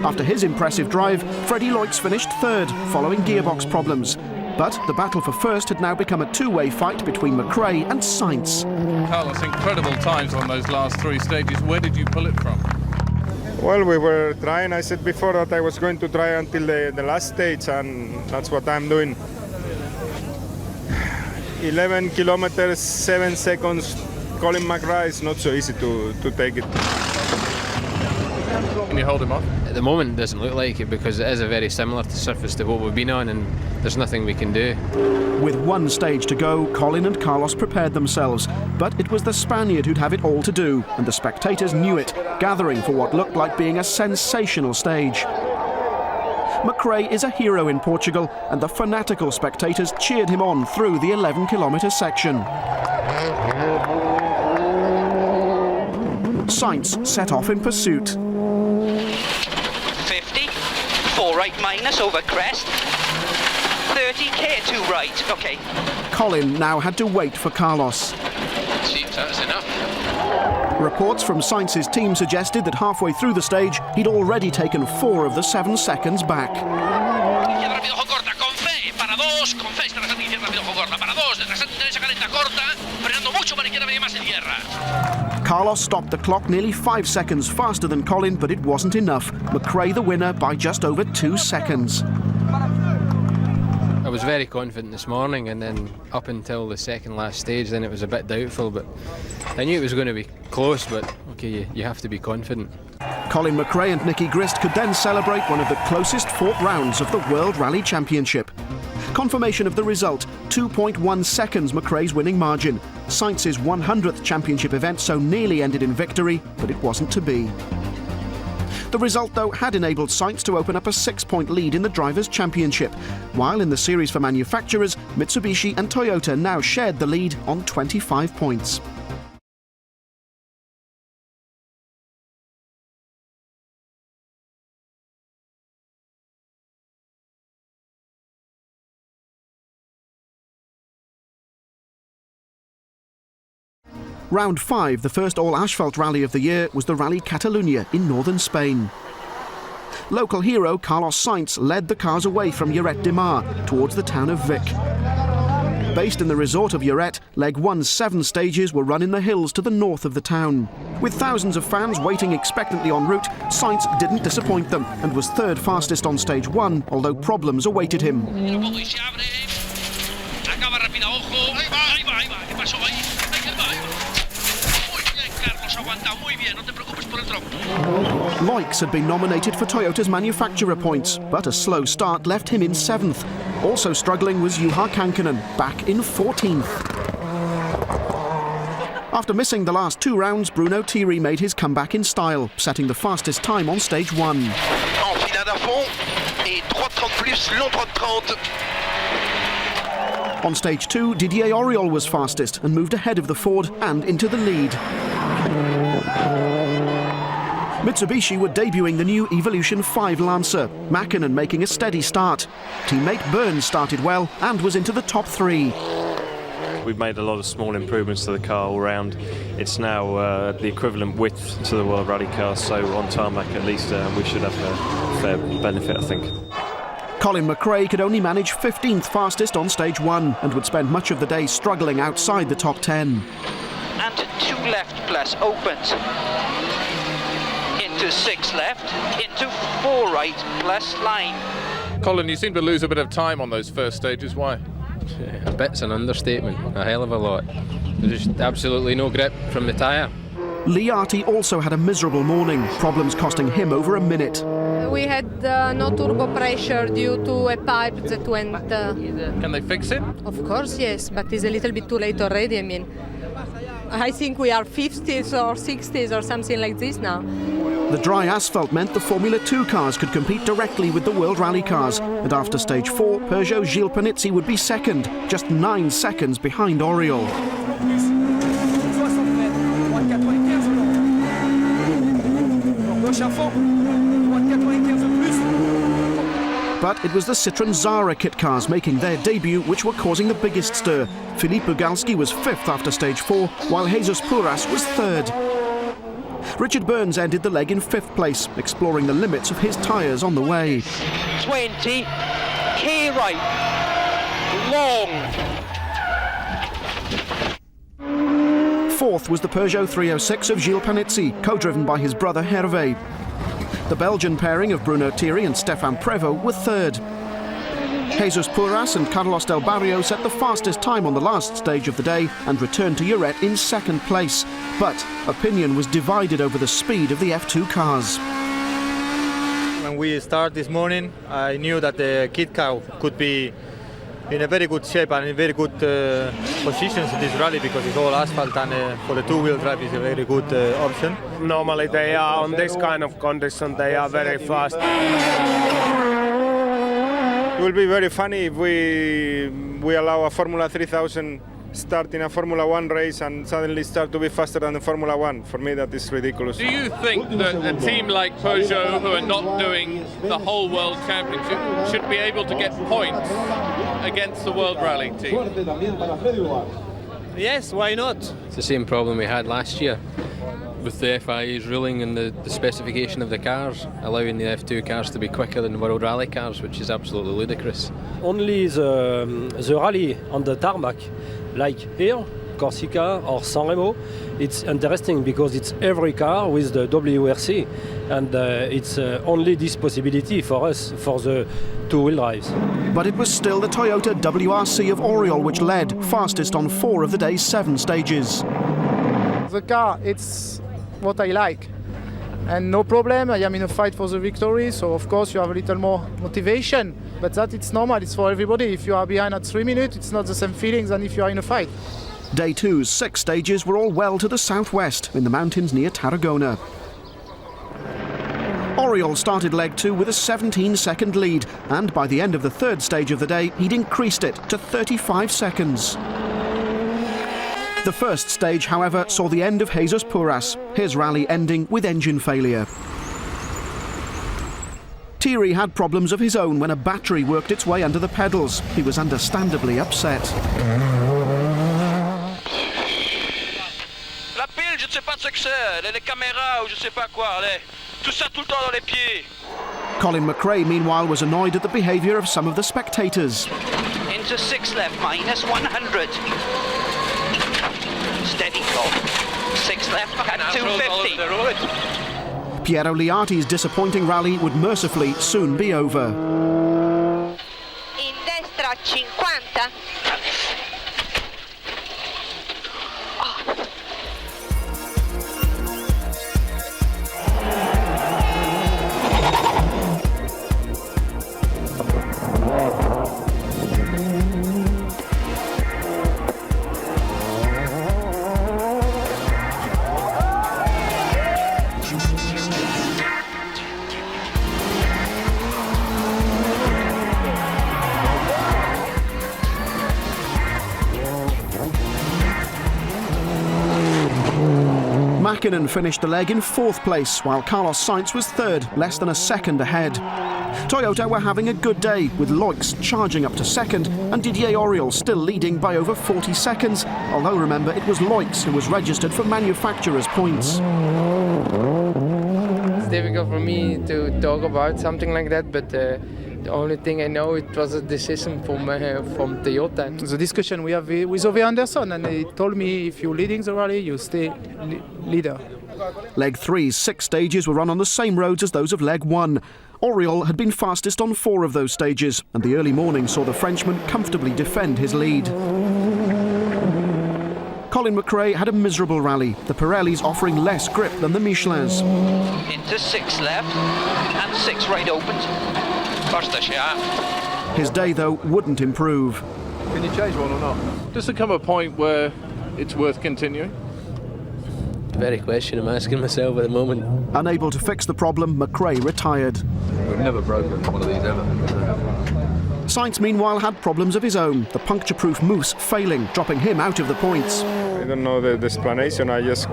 [SPEAKER 1] After his impressive drive, Freddie Loix finished 3rd, following gearbox problems. But the battle for 1st had now become a two-way fight between McRae and Sainz.
[SPEAKER 19] Carlos, incredible times on those last 3 stages. Where did you pull it from?
[SPEAKER 6] Well, we were trying. I said before that I was going to try until the last stage, and that's what I'm doing. 11 kilometers, 7 seconds. Colin McRae is not so easy to take it.
[SPEAKER 19] Can you hold him off?
[SPEAKER 13] At the moment, it doesn't look like it because it is a very similar surface to what we've been on, and there's nothing we can do.
[SPEAKER 1] With 1 stage to go, Colin and Carlos prepared themselves, but it was the Spaniard who'd have it all to do, and the spectators knew it, gathering for what looked like being a sensational stage. McRae is a hero in Portugal, and the fanatical spectators cheered him on through the 11-kilometre section. Sainz set off in pursuit.
[SPEAKER 10] 50, 4 right minus over crest, 30k 2 right, okay.
[SPEAKER 1] Colin now had to wait for Carlos.
[SPEAKER 11] See if that's enough.
[SPEAKER 1] Reports from Sainz's team suggested that halfway through the stage, he'd already taken 4 of the 7 seconds back. Carlos stopped the clock nearly 5 seconds faster than Colin, but it wasn't enough. McRae the winner by just over 2 seconds.
[SPEAKER 13] I was very confident this morning, and then up until the second last stage, then it was a bit doubtful, but I knew it was going to be close, but okay, you have to be confident.
[SPEAKER 1] Colin McRae and Nicky Grist could then celebrate one of the closest fought rounds of the World Rally Championship. Confirmation of the result, 2.1 seconds McRae's winning margin. Sainz's 100th championship event so nearly ended in victory, but it wasn't to be. The result, though, had enabled Sainz to open up a 6-point lead in the Drivers' Championship, while in the series for manufacturers, Mitsubishi and Toyota now shared the lead on 25 points. Round 5, the first all-asphalt rally of the year, was the Rally Catalunya in northern Spain. Local hero Carlos Sainz led the cars away from Lloret de Mar towards the town of Vic. Based in the resort of Lloret, Leg 1's 7 stages were run in the hills to the north of the town. With thousands of fans waiting expectantly en route, Sainz didn't disappoint them and was 3rd fastest on stage 1, although problems awaited him. Loix had been nominated for Toyota's manufacturer points, but a slow start left him in 7th. Also struggling was Juha Kankkunen, back in 14th. After missing the last 2 rounds, Bruno Thierry made his comeback in style, setting the fastest time on stage 1. On stage 2, Didier Auriol was fastest and moved ahead of the Ford and into the lead. Mitsubishi were debuting the new Evolution 5 Lancer, Mäkinen making a steady start. Teammate Burns started well and was into the top 3.
[SPEAKER 4] We've made a lot of small improvements to the car all round. It's now the equivalent width to the World Rally cars, so on tarmac at least we should have a fair benefit, I think.
[SPEAKER 1] Colin McRae could only manage 15th fastest on stage 1 and would spend much of the day struggling outside the top 10.
[SPEAKER 10] And 2 left plus opens. Into 6 left, into 4 right plus line.
[SPEAKER 19] Colin, you seem to lose a bit of time on those first stages. Why?
[SPEAKER 13] A bit's an understatement, a hell of a lot. There's just absolutely no grip from the tyre.
[SPEAKER 1] Lee Arty also had a miserable morning, problems costing him over a minute.
[SPEAKER 3] We had no turbo pressure due to a pipe that went...
[SPEAKER 19] Can they fix it?
[SPEAKER 3] Of course, yes, but it's a little bit too late already. I mean, I think we are 50s or 60s or something like this now.
[SPEAKER 1] The dry asphalt meant the Formula 2 cars could compete directly with the World Rally cars, and after stage 4, Peugeot Gilles Panizzi would be second, just 9 seconds behind Auriol. But it was the Citroën Zara kit cars making their debut which were causing the biggest stir. Filip Bugalski was 5th after stage 4, while Jesus Puras was 3rd. Richard Burns ended the leg in 5th place, exploring the limits of his tyres on the way.
[SPEAKER 10] 20, key right, long.
[SPEAKER 1] 4th was the Peugeot 306 of Gilles Panizzi, co-driven by his brother Hervé. The Belgian pairing of Bruno Thierry and Stéphane Prévost were 3rd. Jesus Puras and Carlos Del Barrio set the fastest time on the last stage of the day and returned to Lloret in 2nd place. But opinion was divided over the speed of the F2 cars.
[SPEAKER 9] When we started this morning, I knew that the kit car could be in a very good shape and in very good positions in this rally because it's all asphalt and for the 2-wheel drive is a very good option.
[SPEAKER 12] Normally they are on this kind of condition, they are very fast.
[SPEAKER 6] It will be very funny if we allow a Formula 3000 start in a Formula 1 race and suddenly start to be faster than the Formula 1. For me, that is ridiculous.
[SPEAKER 19] Do you think that a team like Peugeot, who are not doing the whole World Championship, should be able to get points against the World Rally team?
[SPEAKER 9] Yes, why not?
[SPEAKER 13] It's the same problem we had last year with the FIA's ruling and the specification of the cars, allowing the F2 cars to be quicker than World Rally cars, which is absolutely ludicrous.
[SPEAKER 14] Only the rally on the tarmac, like here, Corsica or Sanremo, it's interesting because it's every car with the WRC, and it's only this possibility for us, for the two-wheel drives.
[SPEAKER 1] But it was still the Toyota WRC of Oriol which led, fastest on 4 of the day's 7 stages.
[SPEAKER 7] The car, it's what I like. And no problem, I am in a fight for the victory, so of course you have a little more motivation. But that it's normal, it's for everybody. If you are behind at 3 minutes, it's not the same feelings than if you are in a fight.
[SPEAKER 1] Day 2's 6 stages were all well to the southwest, in the mountains near Tarragona. Oriol started leg 2 with a 17-second lead, and by the end of the 3rd stage of the day, he'd increased it to 35 seconds. The first stage, however, saw the end of Jesus Puras, his rally ending with engine failure. Thierry had problems of his own when a battery worked its way under the pedals. He was understandably upset.
[SPEAKER 11] La pile, je ne sais pas ce que c'est, les caméras ou je sais pas quoi, tout ça tout le temps dans les pieds.
[SPEAKER 1] Colin McRae, meanwhile, was annoyed at the behaviour of some of the spectators.
[SPEAKER 10] Into 6 left, minus 100. Steady call. 6 left, at 250.
[SPEAKER 1] Piero Liati's disappointing rally would mercifully soon be over.
[SPEAKER 20] In destra 50.
[SPEAKER 1] Mäkinen finished the leg in 4th place, while Carlos Sainz was 3rd, less than a second ahead. Toyota were having a good day, with Loix charging up to 2nd and Didier Oriol still leading by over 40 seconds, although remember it was Loix who was registered for manufacturer's points.
[SPEAKER 23] It's difficult for me to talk about something like that, but the only thing I know, it was a decision from Toyota.
[SPEAKER 7] The discussion we have with Ove Anderson, and he told me if you're leading the rally, you stay leader.
[SPEAKER 1] Leg 3's 6 stages were run on the same roads as those of Leg 1. Oriol had been fastest on 4 of those stages, and the early morning saw the Frenchman comfortably defend his lead. Colin McRae had a miserable rally, the Pirellis offering less grip than the Michelins.
[SPEAKER 10] Into 6 left, and 6 right opens. First a shot.
[SPEAKER 1] His day, though, wouldn't improve.
[SPEAKER 15] Can you change one or not? Does there come a point where it's worth continuing?
[SPEAKER 13] The very question I'm asking myself at the moment.
[SPEAKER 1] Unable to fix the problem, McRae retired.
[SPEAKER 15] We've never broken one of these ever.
[SPEAKER 1] Sainz, meanwhile, had problems of his own, the puncture-proof mousse failing, dropping him out of the points.
[SPEAKER 6] I don't know the explanation. I just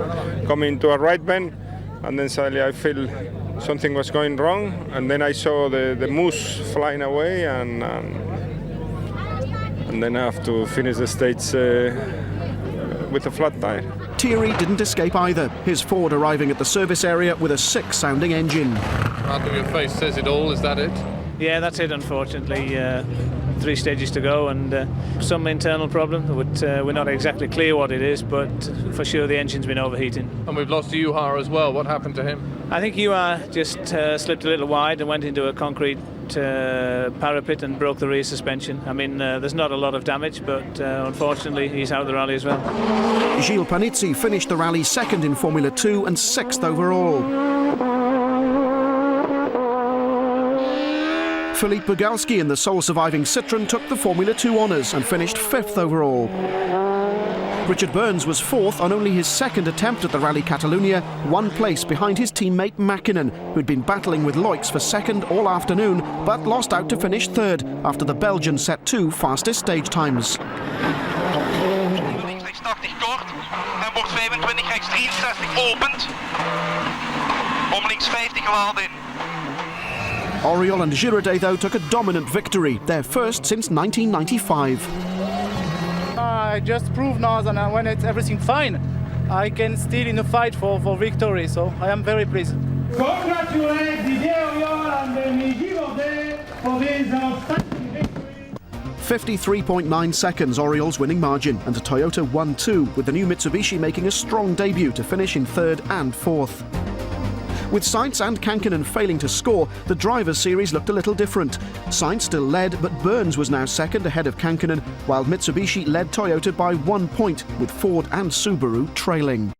[SPEAKER 6] come into a right bend, and then suddenly I feel something was going wrong, and then I saw the mousse flying away, and then I have to finish the stage with a flat tire.
[SPEAKER 1] Thierry didn't escape either, his Ford arriving at the service area with a 6-sounding engine.
[SPEAKER 15] Out of your face says it all, is that it?
[SPEAKER 22] Yeah, that's it, unfortunately. 3 stages to go, and some internal problem. We're not exactly clear what it is, but for sure the engine's been overheating.
[SPEAKER 15] And we've lost Juha as well. What happened to him?
[SPEAKER 22] I think Juha just slipped a little wide and went into a concrete parapet and broke the rear suspension. I mean, there's not a lot of damage, but unfortunately he's out of the rally as well.
[SPEAKER 1] Gilles Panizzi finished the rally 2nd in Formula 2 and 6th overall. Philippe Bugalski in the sole surviving Citroën took the Formula 2 honours and finished 5th overall. Richard Burns was 4th on only his 2nd attempt at the Rally Catalunya, 1 place behind his teammate Mäkinen, who'd been battling with Loix for 2nd all afternoon, but lost out to finish 3rd after the Belgian set 2 fastest stage times.
[SPEAKER 11] Rechts 80 kort en bocht 25 rechts 63 opent. Om links 50 gehaald in.
[SPEAKER 1] Oriol and Girardet, though, took a dominant victory, their first since 1995.
[SPEAKER 7] I
[SPEAKER 22] I just proved now that when it's everything fine, I can still in a fight for victory. So I am very pleased.
[SPEAKER 2] Congratulate Didier Oriol and Miguel Bordet for this outstanding victory.
[SPEAKER 1] 53.9 seconds Oriol's winning margin, and Toyota won too, with the new Mitsubishi making a strong debut to finish in third and fourth. With Sainz and Kankkunen failing to score, the drivers' series looked a little different. Sainz still led, but Burns was now second ahead of Kankkunen, while Mitsubishi led Toyota by 1 point, with Ford and Subaru trailing.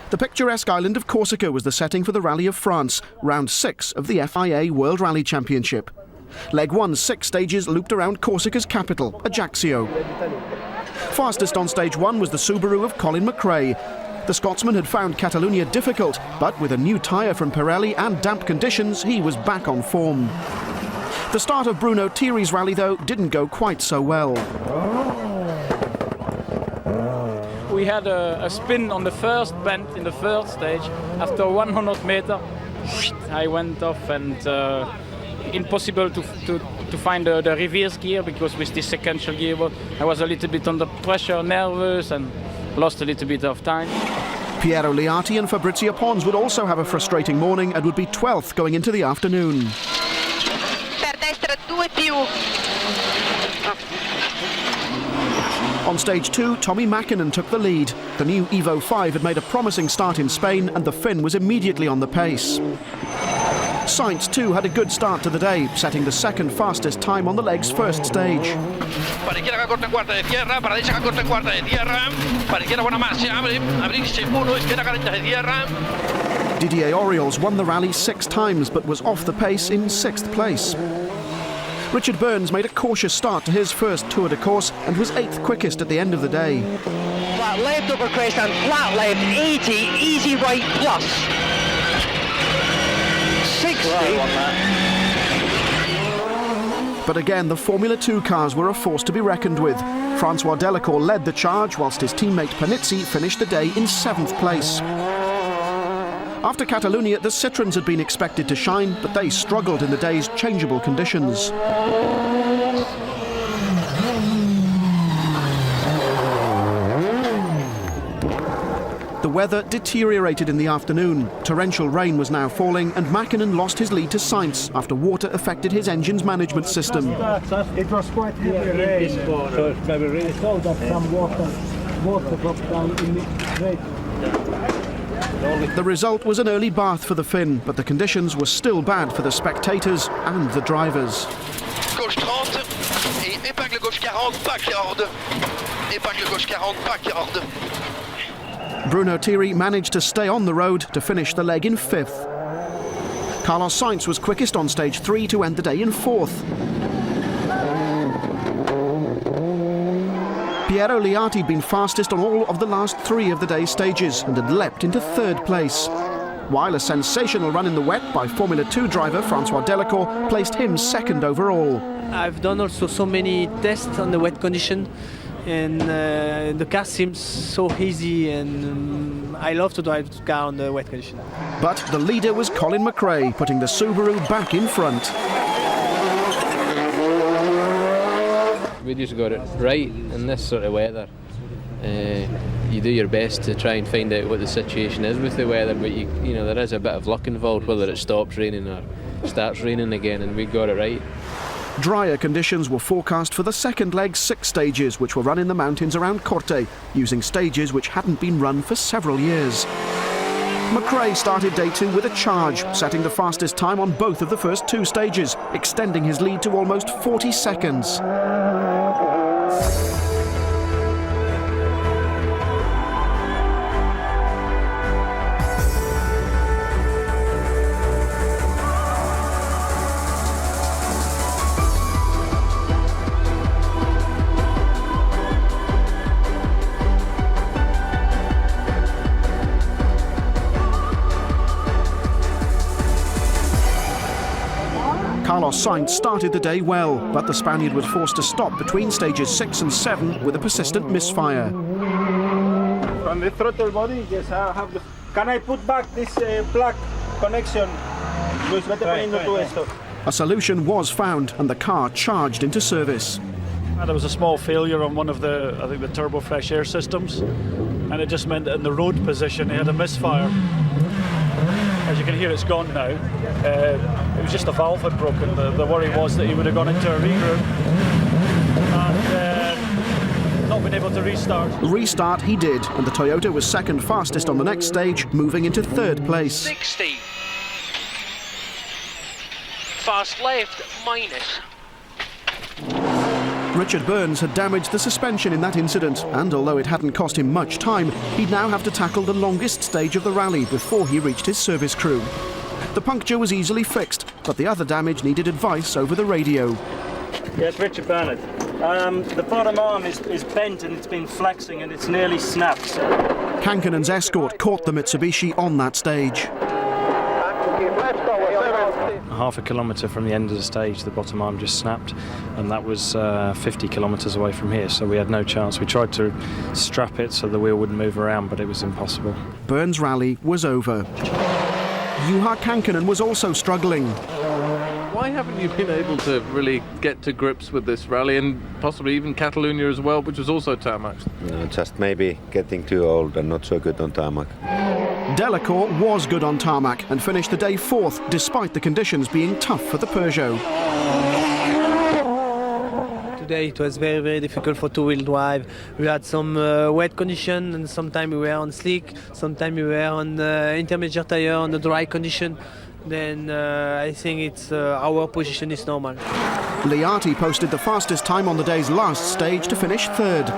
[SPEAKER 1] The picturesque island of Corsica was the setting for the Rally of France, round 6 of the FIA World Rally Championship. Leg 1's 6 stages looped around Corsica's capital, Ajaccio. Fastest on stage 1 was the Subaru of Colin McRae. The Scotsman had found Catalunya difficult, but with a new tyre from Pirelli and damp conditions, he was back on form. The start of Bruno Thierry's rally, though, didn't go quite so well.
[SPEAKER 22] We had a spin on the first bend in the third stage. After 100 meters, I went off, and impossible to find the reverse gear, because with this sequential gear I was a little bit under pressure, nervous, and lost a little bit of time.
[SPEAKER 1] Piero Liati and Fabrizio Pons would also have a frustrating morning and would be 12th going into the afternoon.
[SPEAKER 20] Per destra 2+.
[SPEAKER 1] On stage 2, Tommy Mäkinen took the lead. The new Evo 5 had made a promising start in Spain, and the Finn was immediately on the pace. Sainz too had a good start to the day, setting the second fastest time on the leg's first stage.
[SPEAKER 11] Para izquierda corta en cuarta de tierra, para derecha corta en cuarta de tierra, para izquierda buena más, se abre, abrirse uno, izquierda caliente de tierra.
[SPEAKER 1] Didier Oriols won the rally 6 times, but was off the pace in 6th place. Richard Burns made a cautious start to his first Tour de Course and was 8th quickest at the end of the day.
[SPEAKER 5] Flat left over crest and flat left 80, easy right plus. 60.
[SPEAKER 1] But again, the Formula 2 cars were a force to be reckoned with. Francois Delacour led the charge, whilst his teammate Panizzi finished the day in 7th place. After Catalunya, the Citroëns had been expected to shine, but they struggled in the day's changeable conditions. The weather deteriorated in the afternoon. Torrential rain was now falling, and Mäkinen lost his lead to Sainz after water affected his engine's management system.
[SPEAKER 2] It was quite heavy rain, so it's very rain. So that some water dropped down in the rain.
[SPEAKER 1] The result was an early bath for the Finn, but the conditions were still bad for the spectators and the drivers.
[SPEAKER 11] Gauche 30 et épingle gauche 40, pas 40. Épingle gauche 40, pas 40.
[SPEAKER 1] Bruno Thierry managed to stay on the road to finish the leg in 5th. Carlos Sainz was quickest on stage 3 to end the day in 4th. Piero Liati had been fastest on all of the last 3 of the day's stages and had leapt into 3rd place, while a sensational run in the wet by Formula 2 driver Francois Delacour placed him 2nd overall.
[SPEAKER 16] I've done also so many tests on the wet condition, and the car seems so easy, and I love to drive the car on the wet condition.
[SPEAKER 1] But the leader was Colin McRae, putting the Subaru back in front.
[SPEAKER 13] We just got it right in this sort of weather. You do your best to try and find out what the situation is with the weather, but you know there is a bit of luck involved, whether it stops raining or starts raining again, and we got it right.
[SPEAKER 1] Drier conditions were forecast for the second leg's 6 stages, which were run in the mountains around Corte, using stages which hadn't been run for several years. McRae started day 2 with a charge, setting the fastest time on both of the first 2 stages, extending his lead to almost 40 seconds. Carlos Sainz started the day well, but the Spaniard was forced to stop between stages 6 and 7 with a persistent misfire.
[SPEAKER 2] From the throttle body, yes, I have the... Can I put back this plug connection? Luis, vete poniendo tú esto.
[SPEAKER 1] A solution was found and the car charged into service.
[SPEAKER 17] There was a small failure on one of the turbo fresh air systems, and it just meant that in the road position it had a misfire. As you can hear, it's gone now. It was just a valve had broken. The worry was that he would have gone into a regroup and not been able to restart.
[SPEAKER 1] Restart he did, and the Toyota was second fastest on the next stage, moving into third place.
[SPEAKER 10] 60. Fast left, minus.
[SPEAKER 1] Richard Burns had damaged the suspension in that incident, and although it hadn't cost him much time, he'd now have to tackle the longest stage of the rally before he reached his service crew. The puncture was easily fixed, but the other damage needed advice over the radio.
[SPEAKER 17] Yes, Richard Bernard. The bottom arm is bent and it's been flexing and it's nearly snapped.
[SPEAKER 1] Kankanen's Escort caught the Mitsubishi on that stage.
[SPEAKER 4] Half a kilometre from the end of the stage, the bottom arm just snapped, and that was 50 kilometres away from here, so we had no chance. We tried to strap it so the wheel wouldn't move around, but it was impossible.
[SPEAKER 1] Burns' rally was over. Juha Kankanen was also struggling.
[SPEAKER 15] Why haven't you been able to really get to grips with this rally, and possibly even Catalonia as well, which was also tarmac?
[SPEAKER 8] Just maybe getting too old and not so good on tarmac.
[SPEAKER 1] Delacour was good on tarmac and finished the day fourth, despite the conditions being tough for the Peugeot.
[SPEAKER 16] Today it was very, very difficult for two-wheel drive. We had some wet condition, and sometimes we were on slick, sometimes we were on intermediate tire on the dry condition. Then I think it's our position is normal.
[SPEAKER 1] Liati posted the fastest time on the day's last stage to finish third,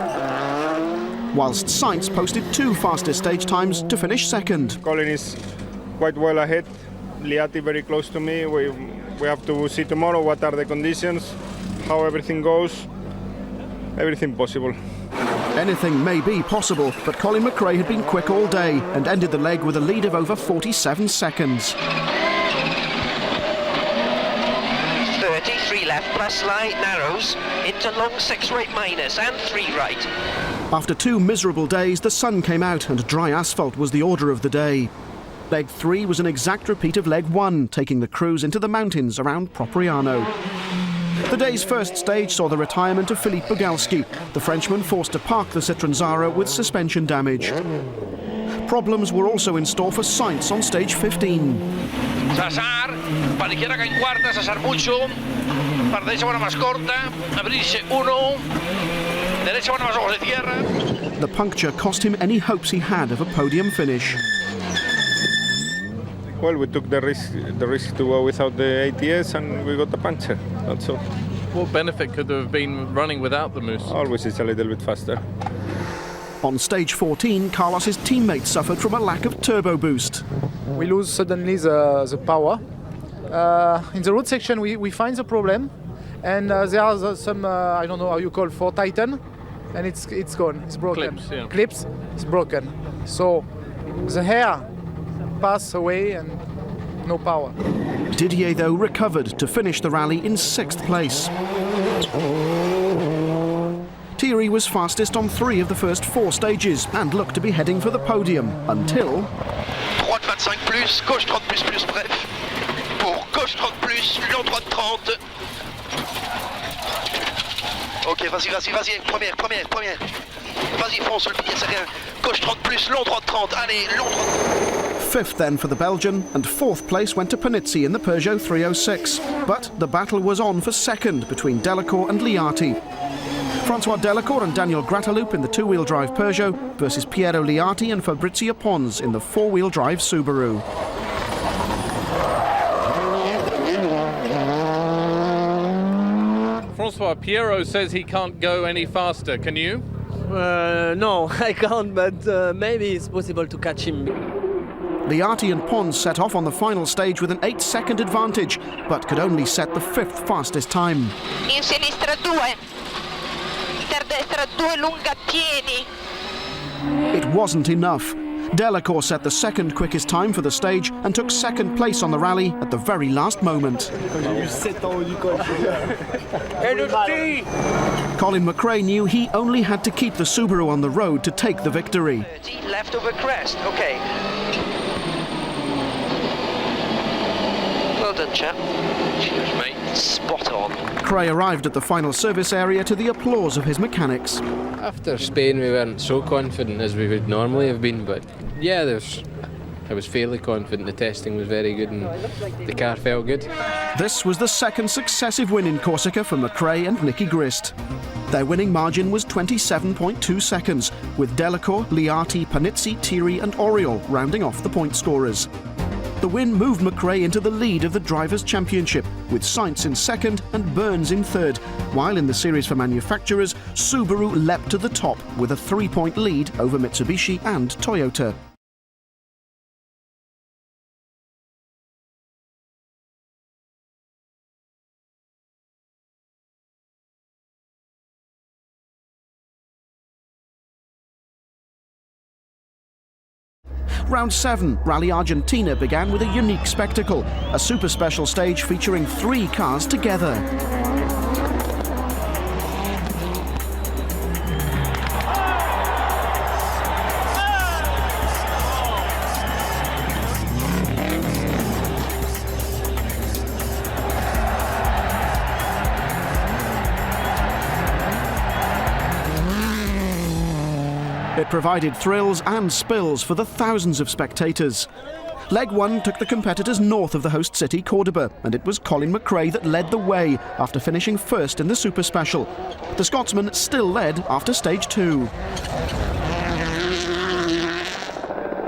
[SPEAKER 1] whilst Sainz posted two fastest stage times to finish second.
[SPEAKER 6] Colin is quite well ahead, Liati very close to me. We have to see tomorrow what are the conditions, how everything goes, everything possible.
[SPEAKER 1] Anything may be possible, but Colin McRae had been quick all day and ended the leg with a lead of over 47 seconds.
[SPEAKER 10] 33 left plus light narrows into long 6 right minus and 3 right.
[SPEAKER 1] After 2 miserable days, the sun came out and dry asphalt was the order of the day. Leg 3 was an exact repeat of leg 1, taking the crews into the mountains around Propriano. The day's first stage saw the retirement of Philippe Bogalski, the Frenchman forced to park the Citroën Zara with suspension damage. Problems were also in store for Sainz on stage 15.
[SPEAKER 11] Cesar, per izquierda que en cuarta, Cesar mucho, per derecha bona más corta, abrirse 1, derecha bona más ojos de tierra.
[SPEAKER 1] The puncture cost him any hopes he had of a podium finish.
[SPEAKER 6] Well, we took the risk to go without the ATS and we got the puncture, that's all.
[SPEAKER 15] What benefit could there have been running without the Moose?
[SPEAKER 6] Always it's a little bit faster.
[SPEAKER 1] On stage 14, Carlos's teammates suffered from a lack of turbo boost.
[SPEAKER 7] We lose suddenly the power. In the road section we find the problem, and there are some, I don't know how you call for Titan, and it's gone, it's broken.
[SPEAKER 15] Clips, yeah.
[SPEAKER 7] Clips, it's broken. So the hair pass away and no power.
[SPEAKER 1] Didier, though, recovered to finish the rally in 6th place. Thierry was fastest on 3 of the first 4 stages and looked to be heading for the podium until...
[SPEAKER 11] Droite 25 plus, gauche 30 plus plus, bref. Pour gauche 30 plus, long droite 30. Ok, vas-y, première. Vas-y, fonce le pied, c'est rien. Gauche 30 plus, long droite 30, allez, long droite.
[SPEAKER 1] 5th then for the Belgian, and 4th place went to Panizzi in the Peugeot 306. But the battle was on for 2nd between Delacour and Liati. Francois Delacour and Daniel Grataloup in the 2-wheel drive Peugeot versus Piero Liati and Fabrizio Pons in the 4-wheel drive Subaru.
[SPEAKER 15] Francois, Piero says he can't go any faster. Can you?
[SPEAKER 16] No, I can't, but maybe it's possible to catch him.
[SPEAKER 1] Liati and Pons set off on the final stage with an 8-second advantage, but could only set the 5th fastest time.
[SPEAKER 20] In sinistra 2, inter destra 2 lunga piedi.
[SPEAKER 1] It wasn't enough. Delacour set the second quickest time for the stage and took second place on the rally at the very last moment. Colin McRae knew he only had to keep the Subaru on the road to take the victory.
[SPEAKER 10] 30 left over crest, okay. Well done, chap. Cheers, mate. Spot on.
[SPEAKER 1] McRae arrived at the final service area to the applause of his mechanics.
[SPEAKER 13] After Spain we weren't so confident as we would normally have been, but yeah, I was fairly confident. The testing was very good and the car felt good.
[SPEAKER 1] This was the second successive win in Corsica for McRae and Nicky Grist. Their winning margin was 27.2 seconds, with Delacour, Liati, Panizzi, Thierry and Oriol rounding off the point scorers. The win moved McRae into the lead of the Drivers' Championship, with Sainz in second and Burns in third, while in the series for manufacturers, Subaru leapt to the top with a 3-point lead over Mitsubishi and Toyota. Round 7, Rally Argentina began with a unique spectacle, a super special stage featuring 3 cars together. It provided thrills and spills for the thousands of spectators. Leg 1 took the competitors north of the host city, Cordoba, and it was Colin McRae that led the way after finishing first in the Super Special. The Scotsman still led after stage 2.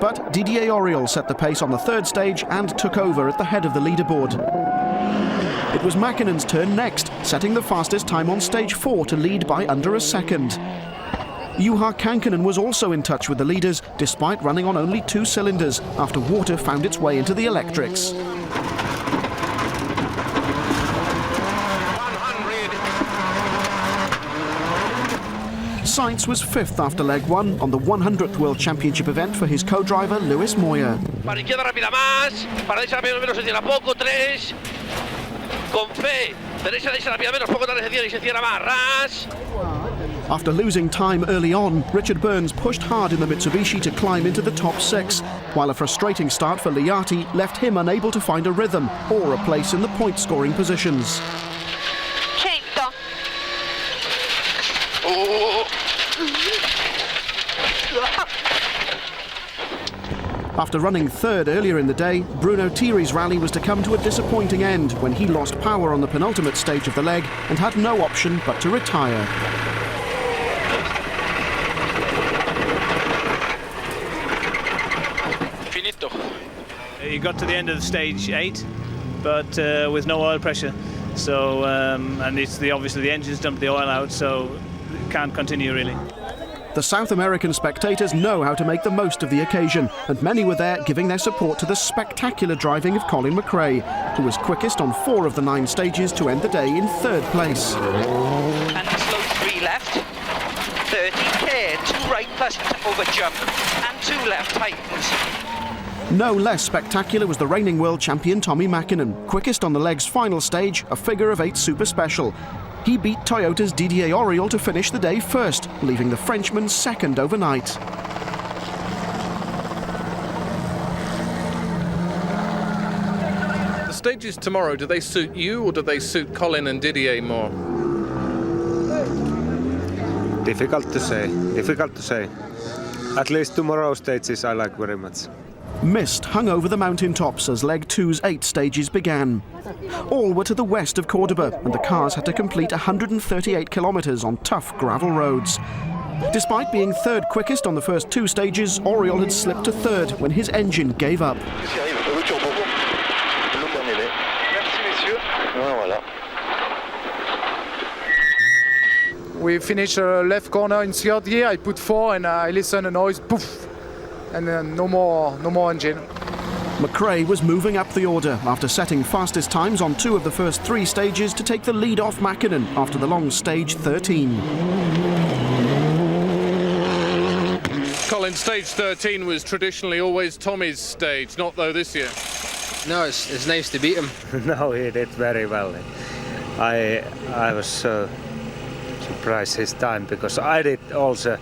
[SPEAKER 1] But Didier Auriol set the pace on the third stage and took over at the head of the leaderboard. It was Mäkinen's turn next, setting the fastest time on stage 4 to lead by under a second. Juha Kankinen was also in touch with the leaders, despite running on only 2 cylinders, after water found its way into the electrics. Sainz was 5th after leg 1 on the 100th World Championship event for his co-driver Luis Moya.
[SPEAKER 11] Para izquierda rápida más, para derecha rápida menos se cierra poco, 3. Con fe, derecha rápida menos poco, tarde se cierra y se cierra más, ras.
[SPEAKER 1] After losing time early on, Richard Burns pushed hard in the Mitsubishi to climb into the top 6, while a frustrating start for Liati left him unable to find a rhythm or a place in the point-scoring positions.
[SPEAKER 20] 100.
[SPEAKER 1] After running third earlier in the day, Bruno Thierry's rally was to come to a disappointing end when he lost power on the penultimate stage of the leg and had no option but to retire.
[SPEAKER 22] He got to the end of stage 8, but with no oil pressure. So, and it's obviously the engine's dumped the oil out, so it can't continue really.
[SPEAKER 1] The South American spectators know how to make the most of the occasion, and many were there giving their support to the spectacular driving of Colin McRae, who was quickest on 4 of the 9 stages to end the day in 3rd place.
[SPEAKER 10] And slow 3 left, 30k, 2 right plus over jump, and 2 left tightens.
[SPEAKER 1] No less spectacular was the reigning world champion Tommi Mäkinen, quickest on the leg's final stage, a figure of 8 super special. He beat Toyota's Didier Auriol to finish the day first, leaving the Frenchman second overnight.
[SPEAKER 19] The stages tomorrow, do they suit you or do they suit Colin and Didier more?
[SPEAKER 12] Difficult to say, difficult to say. At least tomorrow's stages I like very much.
[SPEAKER 1] Mist hung over the mountaintops as leg 2's 8 stages began. All were to the west of Cordoba, and the cars had to complete 138 kilometres on tough gravel roads. Despite being 3rd quickest on the first 2 stages, Auriol had slipped to 3rd when his engine gave up.
[SPEAKER 7] We finished left corner in 3rd gear, I put 4 and I listened a noise, poof, and then no more engine.
[SPEAKER 1] McRae was moving up the order after setting fastest times on 2 of the first 3 stages to take the lead off Mäkinen after the long stage 13.
[SPEAKER 19] Colin
[SPEAKER 15] Colin, stage 13 was traditionally always Tommy's stage, not though this year.
[SPEAKER 12] No, it's nice to beat him. No, he did very well. I was so surprised his time because I did also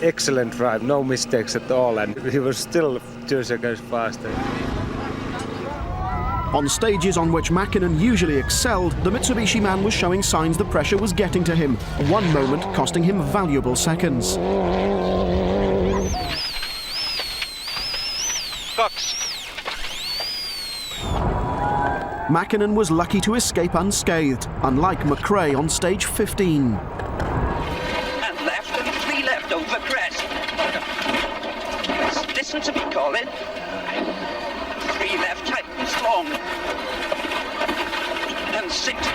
[SPEAKER 12] excellent drive, no mistakes at all, and he was still 2 seconds faster.
[SPEAKER 1] On stages on which Mäkinen usually excelled, the Mitsubishi man was showing signs the pressure was getting to him, one moment costing him valuable seconds.
[SPEAKER 10] Cox.
[SPEAKER 1] Mäkinen was lucky to escape unscathed, unlike McRae on stage 15.
[SPEAKER 10] And left and 3 left over crest. Listen to me, Colin. 3 left tightens long. And 6.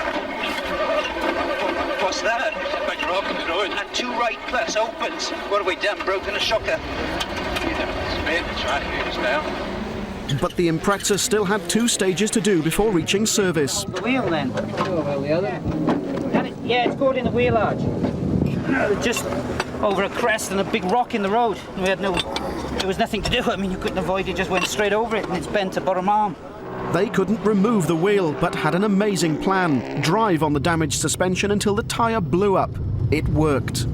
[SPEAKER 10] What's that? Big rock in the road. And 2 right plus opens. What have we done? Broken a shocker?
[SPEAKER 1] But the Impreza still had 2 stages to do before reaching service.
[SPEAKER 22] The wheel then? Yeah, it's caught in the wheel arch. Just over a crest and a big rock in the road. There was nothing to do. I mean, you couldn't avoid it, just went straight over it and it's bent to bottom arm.
[SPEAKER 1] They couldn't remove the wheel, but had an amazing plan. Drive on the damaged suspension until the tyre blew up. It worked.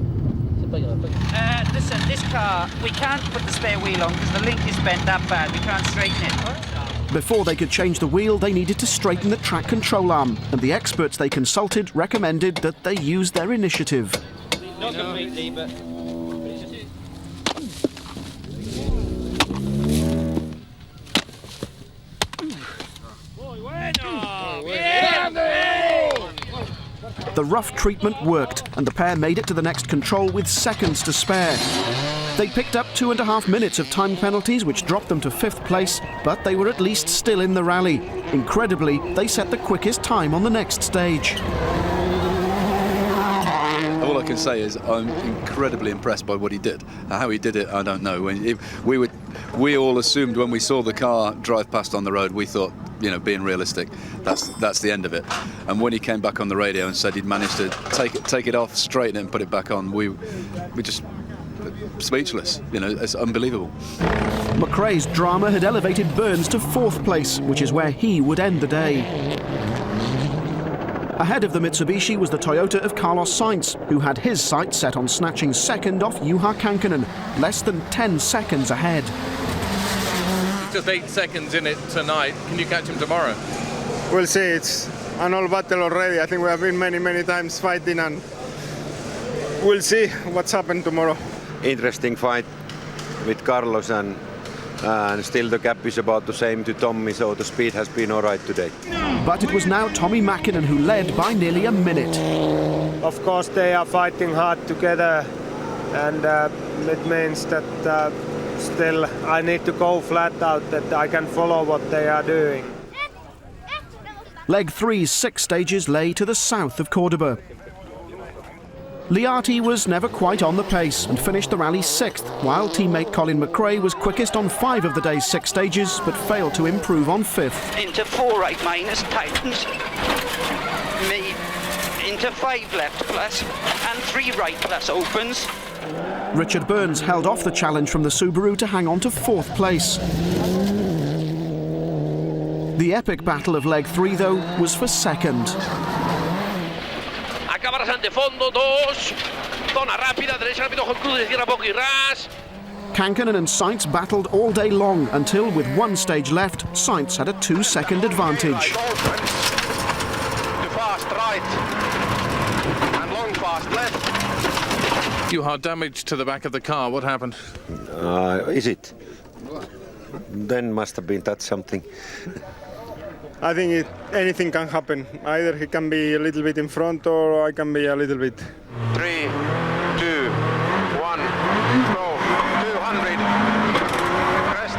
[SPEAKER 22] Listen, this car, we can't put the spare wheel on because the link is bent that bad. We can't straighten it.
[SPEAKER 1] Before they could change the wheel, they needed to straighten the track control arm, and the experts they consulted recommended that they use their initiative.
[SPEAKER 22] Not completely, but...
[SPEAKER 1] The rough treatment worked, and the pair made it to the next control with seconds to spare. They picked up 2.5 minutes of time penalties, which dropped them to 5th place, but they were at least still in the rally. Incredibly, they set the quickest time on the next stage.
[SPEAKER 3] All I can say is I'm incredibly impressed by what he did. How he did it, I don't know. We all assumed when we saw the car drive past on the road, we thought, you know, being realistic, that's the end of it. And when he came back on the radio and said he'd managed to take it off, straighten it, and put it back on, we just speechless. You know, it's unbelievable.
[SPEAKER 1] McRae's drama had elevated Burns to 4th place, which is where he would end the day. Ahead of the Mitsubishi was the Toyota of Carlos Sainz, who had his sights set on snatching 2nd off Juha Kankkunen, less than 10 seconds ahead.
[SPEAKER 15] He's just 8 seconds in it tonight. Can you catch him tomorrow?
[SPEAKER 6] We'll see. It's an all battle already. I think we have been many times fighting, and we'll see what's happened tomorrow.
[SPEAKER 8] Interesting fight with Carlos, and still the gap is about the same to Tommy, so the speed has been all right today.
[SPEAKER 1] But it was now Tommy Mäkinen who led by nearly a minute.
[SPEAKER 12] Of course, they are fighting hard together, and it means that still I need to go flat out, that I can follow what they are doing.
[SPEAKER 1] Leg 3's 6 stages lay to the south of Cordoba. Liati was never quite on the pace and finished the rally 6th, while teammate Colin McRae was quickest on 5 of the day's 6 stages, but failed to improve on 5th.
[SPEAKER 10] Into 4 right minus tightens. Me into 5 left plus and 3 right plus opens.
[SPEAKER 1] Richard Burns held off the challenge from the Subaru to hang on to 4th place. The epic battle of leg 3, though, was for 2nd.
[SPEAKER 11] Acaba rasante fondo, 2. Zona rápida, derecha rápido con cruz, izquierda poco y ras.
[SPEAKER 1] Kankkunen and Sainz battled all day long until, with 1 stage left, Sainz had a 2-second advantage.
[SPEAKER 11] Too fast right and long fast left.
[SPEAKER 15] You had damage to the back of the car. What happened?
[SPEAKER 8] Is it? Then must have been that something.
[SPEAKER 6] I think anything can happen. Either he can be a little bit in front or I can be a little bit.
[SPEAKER 11] 3, 2, 1, go, 200. Crest.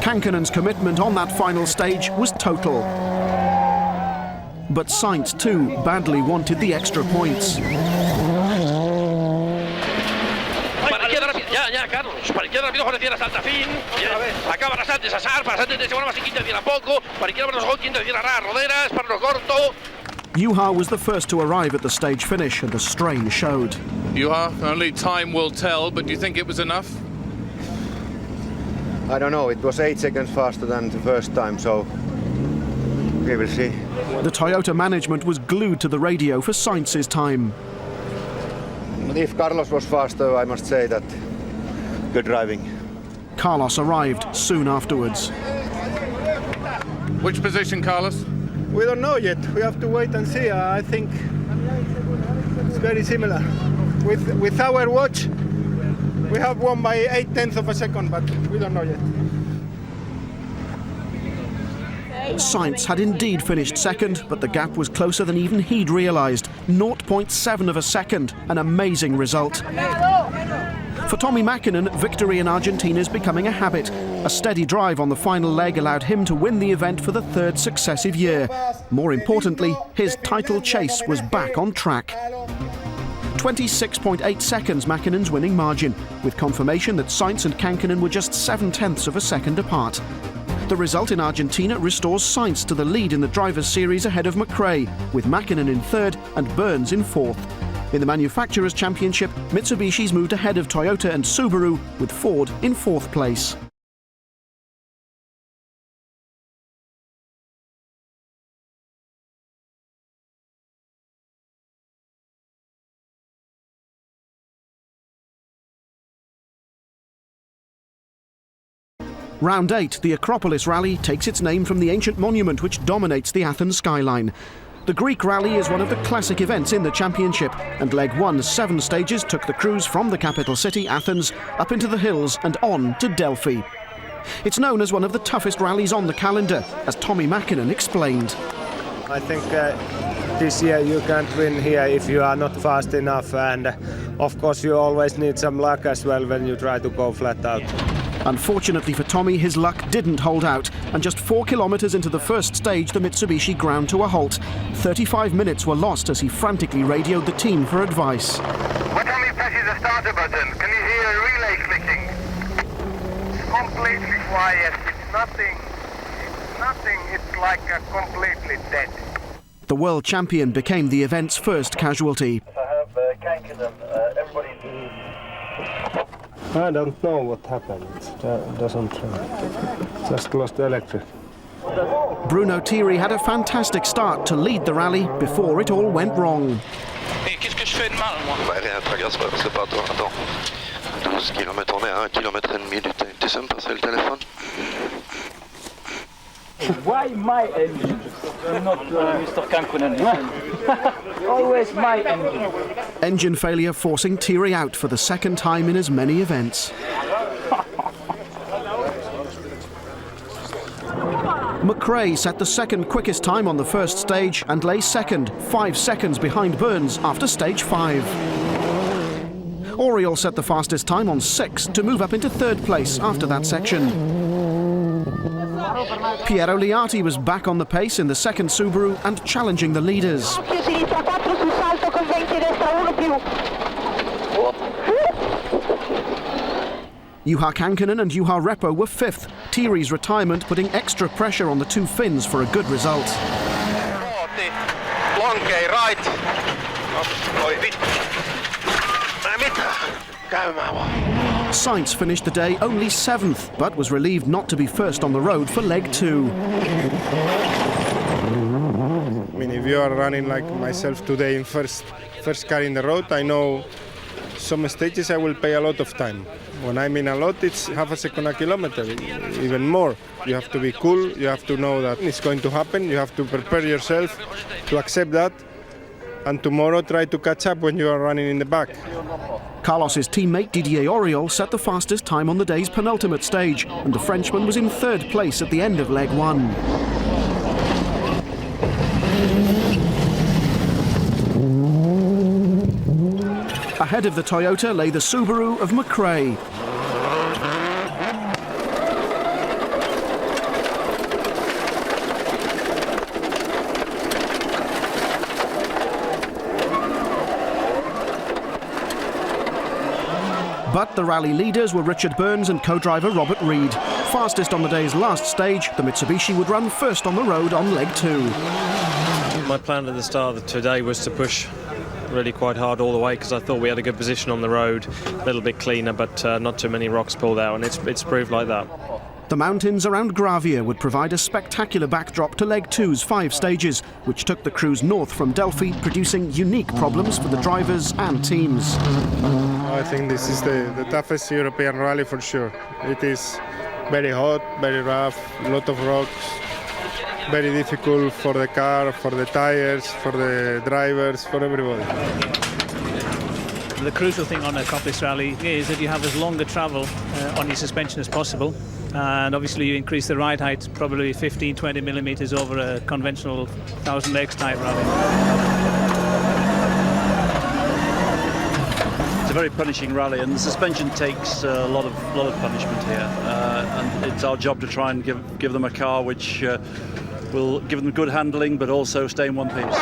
[SPEAKER 1] Kankkunen's commitment on that final stage was total. But Sainz, too, badly wanted the extra points.
[SPEAKER 11] Ya, Carlos. Para izquierda rápido, Jorge Sierra, salta fin. Acaba rasante, Sasar, para rasante, se más y quinta, decir a poco. Para izquierda, menos quinta, decir a ras, roderas, para lo corto.
[SPEAKER 1] Juha was the first to arrive at the stage finish, and the strain showed.
[SPEAKER 19] Juha, only time will tell, but do you think it was enough?
[SPEAKER 8] I don't know, it was 8 seconds faster than the first time, so we will see.
[SPEAKER 1] The Toyota management was glued to the radio for Sainz's time.
[SPEAKER 8] If Carlos was faster, I must say that good driving.
[SPEAKER 1] Carlos arrived soon afterwards.
[SPEAKER 19] Which position, Carlos?
[SPEAKER 2] We don't know yet. We have to wait and see. I think it's very similar. With our watch, we have won by 0.8 of a second, but we don't know yet.
[SPEAKER 1] Sainz had indeed finished second, but the gap was closer than even he'd realised. 0.7 of a second, an amazing result. For Tommi Mäkinen, victory in Argentina is becoming a habit. A steady drive on the final leg allowed him to win the event for the third successive year. More importantly, his title chase was back on track. 26.8 seconds Mäkinen's winning margin, with confirmation that Sainz and Kankkunen were just 0.7 of a second apart. The result in Argentina restores Sainz to the lead in the Drivers' Series ahead of McRae, with Mäkinen in third and Burns in fourth. In the Manufacturers' Championship, Mitsubishi's moved ahead of Toyota and Subaru, with Ford in fourth place. Round 8, the Acropolis Rally, takes its name from the ancient monument which dominates the Athens skyline. The Greek rally is one of the classic events in the championship, and Leg 1's 7 stages took the crews from the capital city, Athens, up into the hills and on to Delphi. It's known as one of the toughest rallies on the calendar, as Tommi Mäkinen explained.
[SPEAKER 12] I think this year you can't win here if you are not fast enough, and of course you always need some luck as well when you try to go flat out.
[SPEAKER 1] Unfortunately for Tommi, his luck didn't hold out, and just 4 kilometres into the first stage, the Mitsubishi ground to a halt. 35 minutes were lost as he frantically radioed the team for advice.
[SPEAKER 9] When Tommi presses the starter button, can you hear a relay clicking? Completely quiet. It's nothing. It's nothing. It's like completely dead.
[SPEAKER 1] The world champion became the event's first casualty.
[SPEAKER 9] I have Kankkunen. Everybody.
[SPEAKER 12] I don't know what happened. It doesn't. Just lost the electric.
[SPEAKER 1] Bruno Thierry had a fantastic start to lead the rally before it all went wrong.
[SPEAKER 11] Qu'est-ce que je fais de mal, moi?
[SPEAKER 18] Rien, traverse pas, c'est pas toi. Attends. 12 km, on est à 1,5 km du temps. Tu sais me passer le téléphone?
[SPEAKER 21] Why my engine? Not Mr. Kankkunen. Always my engine.
[SPEAKER 1] Engine failure forcing Thierry out for the second time in as many events. McRae set the second quickest time on the first stage and lay second, 5 seconds behind Burns after stage 5. Oriol set the fastest time on 6 to move up into third place after that section. Piero Liati was back on the pace in the second Subaru and challenging the leaders. Juha Kankkunen and Juha Repo were 5th, Thierry's retirement putting extra pressure on the 2 Finns for a good result. Sainz finished the day only 7th, but was relieved not to be first on the road for leg 2.
[SPEAKER 6] I mean, if you are running like myself today in first car in the road, I know some stages I will pay a lot of time. When I mean a lot, it's half a second a kilometer, even more. You have to be cool, you have to know that it's going to happen, you have to prepare yourself to accept that, and tomorrow try to catch up when you are running in the back.
[SPEAKER 1] Carlos's teammate Didier Auriol set the fastest time on the day's penultimate stage, and the Frenchman was in 3rd place at the end of leg 1. Ahead of the Toyota lay the Subaru of McRae. But the rally leaders were Richard Burns and co-driver Robert Reid. Fastest on the day's last stage, the Mitsubishi would run first on the road on leg 2.
[SPEAKER 4] My plan at the start of today was to push really quite hard all the way because I thought we had a good position on the road, a little bit cleaner, but not too many rocks pulled out, and it's proved like that.
[SPEAKER 1] The mountains around Gravia would provide a spectacular backdrop to Leg 2's 5 stages, which took the crews north from Delphi, producing unique problems for the drivers and teams.
[SPEAKER 6] I think this is the toughest European rally for sure. It is very hot, very rough, a lot of rocks, very difficult for the car, for the tires, for the drivers, for everybody.
[SPEAKER 22] The crucial thing on a Coppice rally is that you have as long a travel on your suspension as possible, and obviously you increase the ride height probably 15-20 millimeters over a conventional 1,000 legs type rally.
[SPEAKER 5] It's a very punishing rally, and the suspension takes a lot of punishment here, and it's our job to try and give them a car which will give them good handling but also stay in one piece.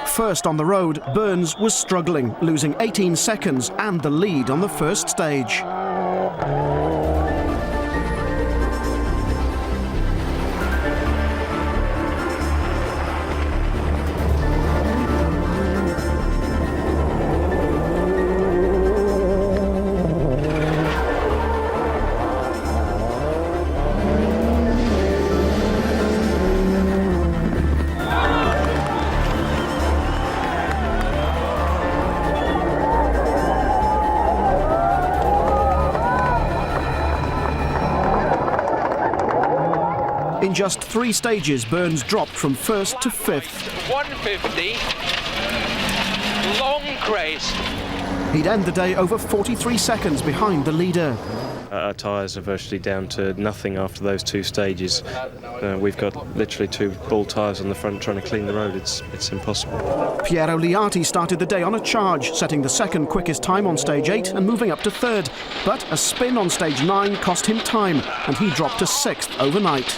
[SPEAKER 1] First on the road, Burns was struggling, losing 18 seconds and the lead on the first stage. In just 3 stages, Burns dropped from 1st to 5th.
[SPEAKER 11] 150, long crest.
[SPEAKER 1] He'd end the day over 43 seconds behind the leader.
[SPEAKER 4] Our tyres are virtually down to nothing after those 2 stages. We've got literally 2 bull tyres on the front trying to clean the road. It's impossible.
[SPEAKER 1] Piero Liati started the day on a charge, setting the 2nd quickest time on stage 8 and moving up to 3rd. But a spin on stage 9 cost him time, and he dropped to 6th overnight.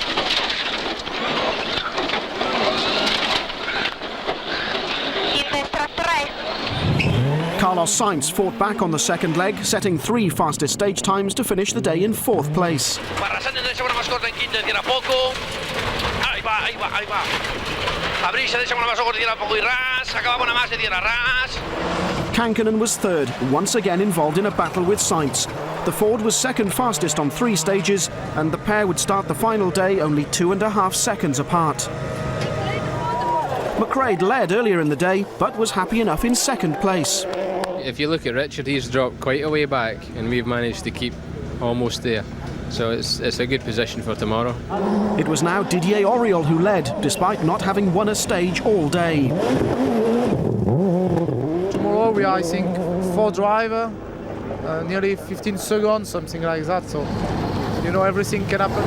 [SPEAKER 1] Carlos Sainz fought back on the 2nd leg, setting 3 fastest stage times to finish the day in 4th place. Kankkunen was 3rd, once again involved in a battle with Sainz. The Ford was 2nd fastest on 3 stages, and the pair would start the final day only 2.5 seconds apart. McRae led earlier in the day, but was happy enough in 2nd place.
[SPEAKER 13] If you look at Richard, he's dropped quite a way back, and we've managed to keep almost there. So it's a good position for tomorrow.
[SPEAKER 1] It was now Didier Auriol who led, despite not having won a stage all day.
[SPEAKER 7] Tomorrow we are, I think, 4 driver, nearly 15 seconds, something like that. So, you know, everything can happen.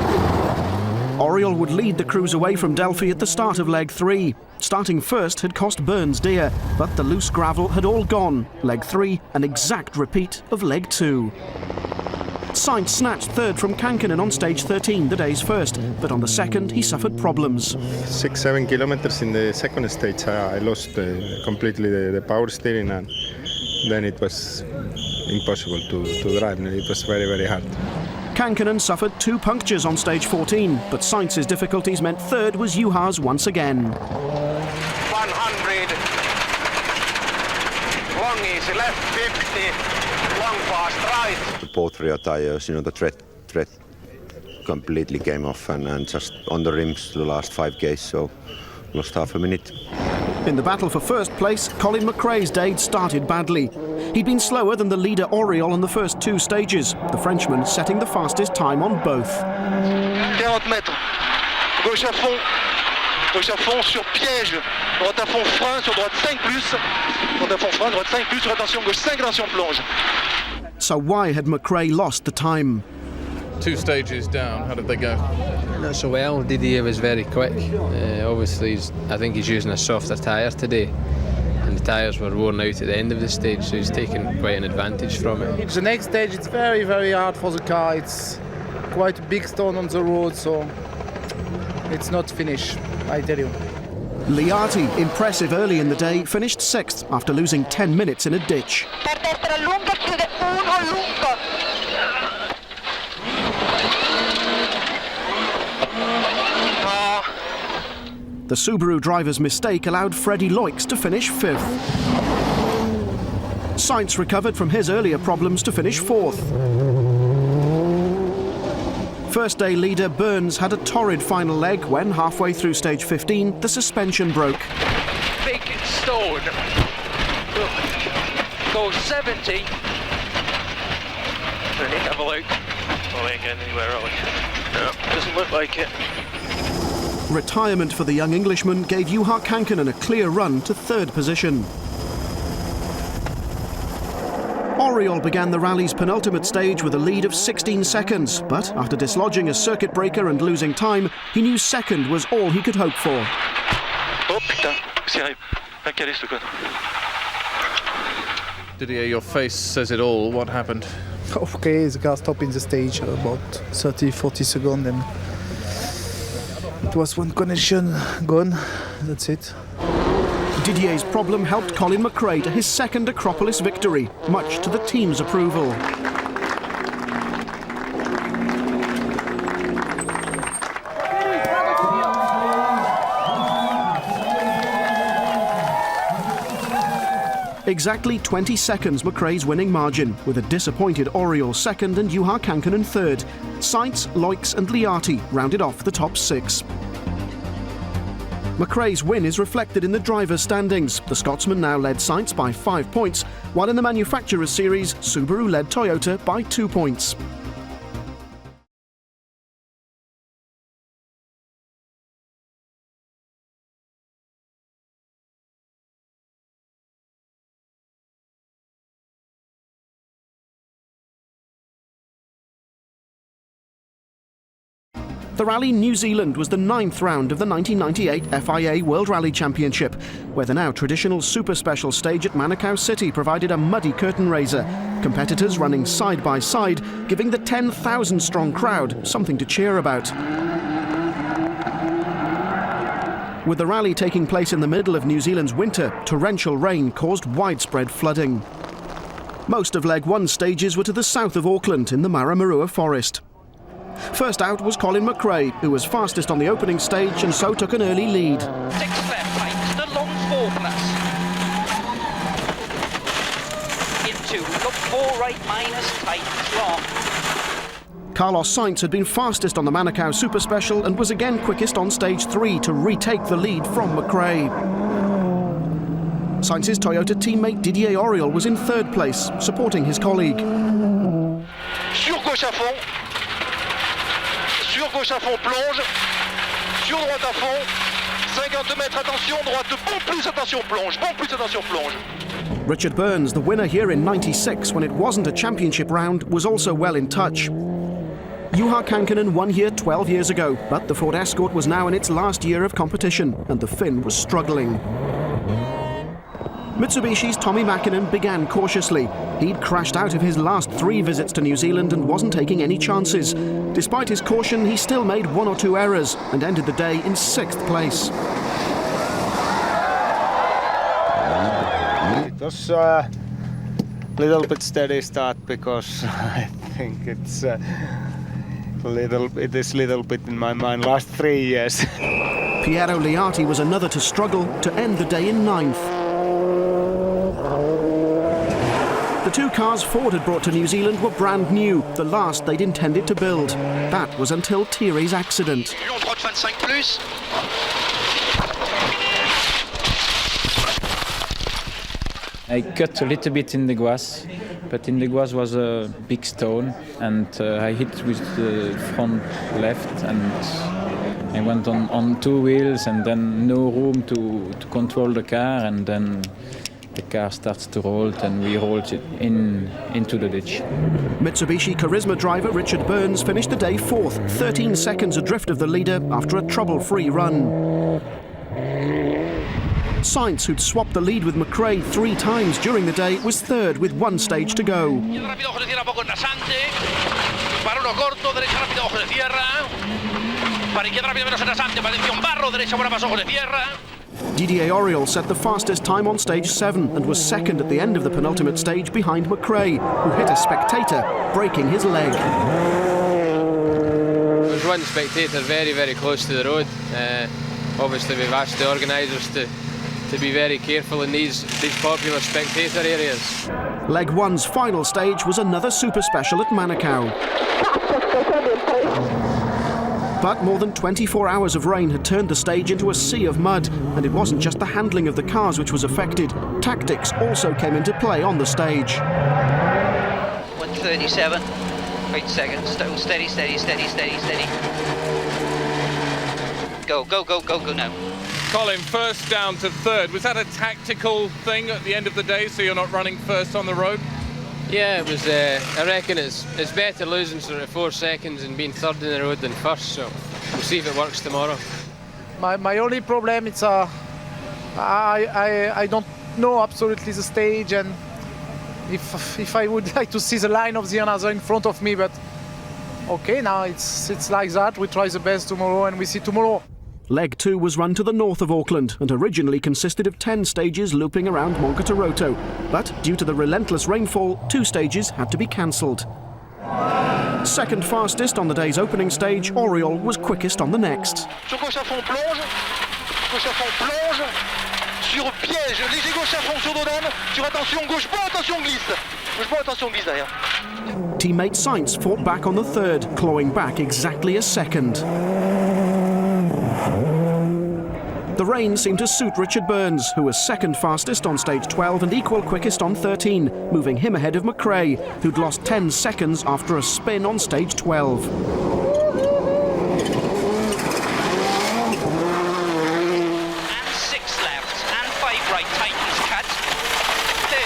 [SPEAKER 1] Auriol would lead the crews away from Delphi at the start of leg 3. Starting first had cost Burns dear, but the loose gravel had all gone. Leg 3, an exact repeat of leg 2. Sainz snatched 3rd from Kankkunen on stage 13, the day's first, but on the 2nd he suffered problems.
[SPEAKER 6] 6-7 kilometers in the 2nd stage, I lost completely the power steering, and then it was impossible to drive. It was very, very hard.
[SPEAKER 1] Kankkunen suffered 2 punctures on stage 14, but Sainz's difficulties meant 3rd was Juha's once again.
[SPEAKER 9] 100, long easy left 50, long fast right.
[SPEAKER 8] Both rear tires, you know, the tread completely came off, and just on the rims the last 5Ks, so lost half a minute.
[SPEAKER 1] In the battle for first place, Colin McRae's day started badly. He'd been slower than the leader Auriol on the first 2 stages, the Frenchman setting the fastest time on both.
[SPEAKER 9] 40 mètres, gauche à fond sur piège, droite à fond frein, sur droite 5+, droite à fond frein, droite 5+, sur attention gauche 5, attention plonge.
[SPEAKER 1] So why had McRae lost the time?
[SPEAKER 19] 2 stages down, how did they go?
[SPEAKER 13] Not so well. Didier was very quick. Obviously, I think he's using a softer tyre today, and the tyres were worn out at the end of the stage, so he's taken quite an advantage from it.
[SPEAKER 7] The next stage, it's very, very hard for the car. It's quite a big stone on the road, so it's not finished, I tell you.
[SPEAKER 1] Liati, impressive early in the day, finished 6th after losing 10 minutes in a ditch. The Subaru driver's mistake allowed Freddie Loix to finish 5th. Sainz recovered from his earlier problems to finish 4th. First day leader Burns had a torrid final leg when, halfway through stage 15, the suspension broke.
[SPEAKER 11] Big stone. Goes 70. I need to have a look. Oh, I ain't getting anywhere, are we? No, doesn't look like it.
[SPEAKER 1] Retirement for the young Englishman gave Juha Kankkunen a clear run to 3rd position. Oriol began the rally's penultimate stage with a lead of 16 seconds, but after dislodging a circuit breaker and losing time, he knew 2nd was all he could hope for.
[SPEAKER 11] Oh putain, c'est arrivé. Un calé ce con.
[SPEAKER 15] Didier, your face says it all. What happened?
[SPEAKER 7] Okay, the car stopped in the stage about 30-40 seconds, and it was one connection gone. That's it.
[SPEAKER 1] Didier's problem helped Colin McRae to his 2nd Acropolis victory, much to the team's approval. Exactly 20 seconds McRae's winning margin, with a disappointed Oriol 2nd and Juha Kankkunen 3rd. Sainz, Loix and Liati rounded off the top 6. McRae's win is reflected in the driver's standings. The Scotsman now led Sainz by 5 points, while in the Manufacturers' Series, Subaru led Toyota by 2 points. The Rally New Zealand was the 9th round of the 1998 FIA World Rally Championship, where the now traditional super special stage at Manukau City provided a muddy curtain raiser. Competitors running side by side, giving the 10,000-strong crowd something to cheer about. With the rally taking place in the middle of New Zealand's winter, torrential rain caused widespread flooding. Most of Leg 1 stages were to the south of Auckland in the Maramarua Forest. First out was Colin McRae, who was fastest on the opening stage and so took an early lead.
[SPEAKER 10] 6 left, right, the long 4 plus. Into, look 4 right minus, tight, long.
[SPEAKER 1] Carlos Sainz had been fastest on the Manukau Super Special and was again quickest on stage 3 to retake the lead from McRae. Sainz's Toyota teammate Didier Oriol was in 3rd place, supporting his colleague.
[SPEAKER 9] Sur gauche à fond. Sur gauche à fond, plonge. Sur droite à fond. 52 mètres, attention, droite, bon plus, attention, plonge. Bon plus, attention, plonge.
[SPEAKER 1] Richard Burns, the winner here in '96 when it wasn't a championship round, was also well in touch. Juha Kankkunen won here 12 years ago, but the Ford Escort was now in its last year of competition and the Finn was struggling. Mitsubishi's Tommy Mäkinen began cautiously. He'd crashed out of his last 3 visits to New Zealand and wasn't taking any chances. Despite his caution, he still made 1 or 2 errors and ended the day in 6th place.
[SPEAKER 14] It was a little bit steady start because I think it is a little bit in my mind last 3 years.
[SPEAKER 1] Piero Liati was another to struggle to end the day in 9th. The 2 cars Ford had brought to New Zealand were brand new, the last they'd intended to build. That was until Thierry's accident.
[SPEAKER 17] I cut a little bit in the grass, but in the grass was a big stone, and I hit with the front left, and I went on 2 wheels, and then no room to control the car, and then the car starts to roll, and we rolled it into the ditch.
[SPEAKER 1] Mitsubishi Charisma driver Richard Burns finished the day 4th, 13 seconds adrift of the leader after a trouble-free run. Sainz, who'd swapped the lead with McRae 3 times during the day, was 3rd with 1 stage to go. Didier Oriol set the fastest time on stage 7 and was 2nd at the end of the penultimate stage behind McRae, who hit a spectator, breaking his leg.
[SPEAKER 13] There was one spectator very, very close to the road. obviously we've asked the organisers to be very careful in these popular spectator areas.
[SPEAKER 1] Leg 1's final stage was another super special at Manukau. But more than 24 hours of rain had turned the stage into a sea of mud, and it wasn't just the handling of the cars which was affected. Tactics also came into play on the stage.
[SPEAKER 10] 137. Wait seconds. Steady. Go now.
[SPEAKER 19] Colin, first down to third. Was that a tactical thing at the end of the day, so you're not running first on the road?
[SPEAKER 13] Yeah, it was. I reckon it's better losing sort of 4 seconds and being third in the road than first. So we'll see if it works tomorrow.
[SPEAKER 7] My only problem is I don't know absolutely the stage, and if I would like to see the line of the another in front of me, but okay, now it's like that. We try the best tomorrow, and we see tomorrow.
[SPEAKER 1] Leg 2 was run to the north of Auckland and originally consisted of 10 stages looping around Monkataroto. But due to the relentless rainfall, 2 stages had to be cancelled. Second fastest on the day's opening stage, Oriol was quickest on the next.
[SPEAKER 9] Sur gauche à fond, plonge. Gauche à fond, plonge. Sur piège, léger gauche à fond sur Dodane. Sur attention gauche, bon attention glisse. Gauche, bon attention glisse derrière.
[SPEAKER 1] Teammate Sainz fought back on the third, clawing back exactly a second. The rain seemed to suit Richard Burns, who was second fastest on stage 12 and equal quickest on 13, moving him ahead of McRae, who'd lost 10 seconds after a spin on stage 12.
[SPEAKER 10] And 6 left, and 5 right, tightens cut. 30.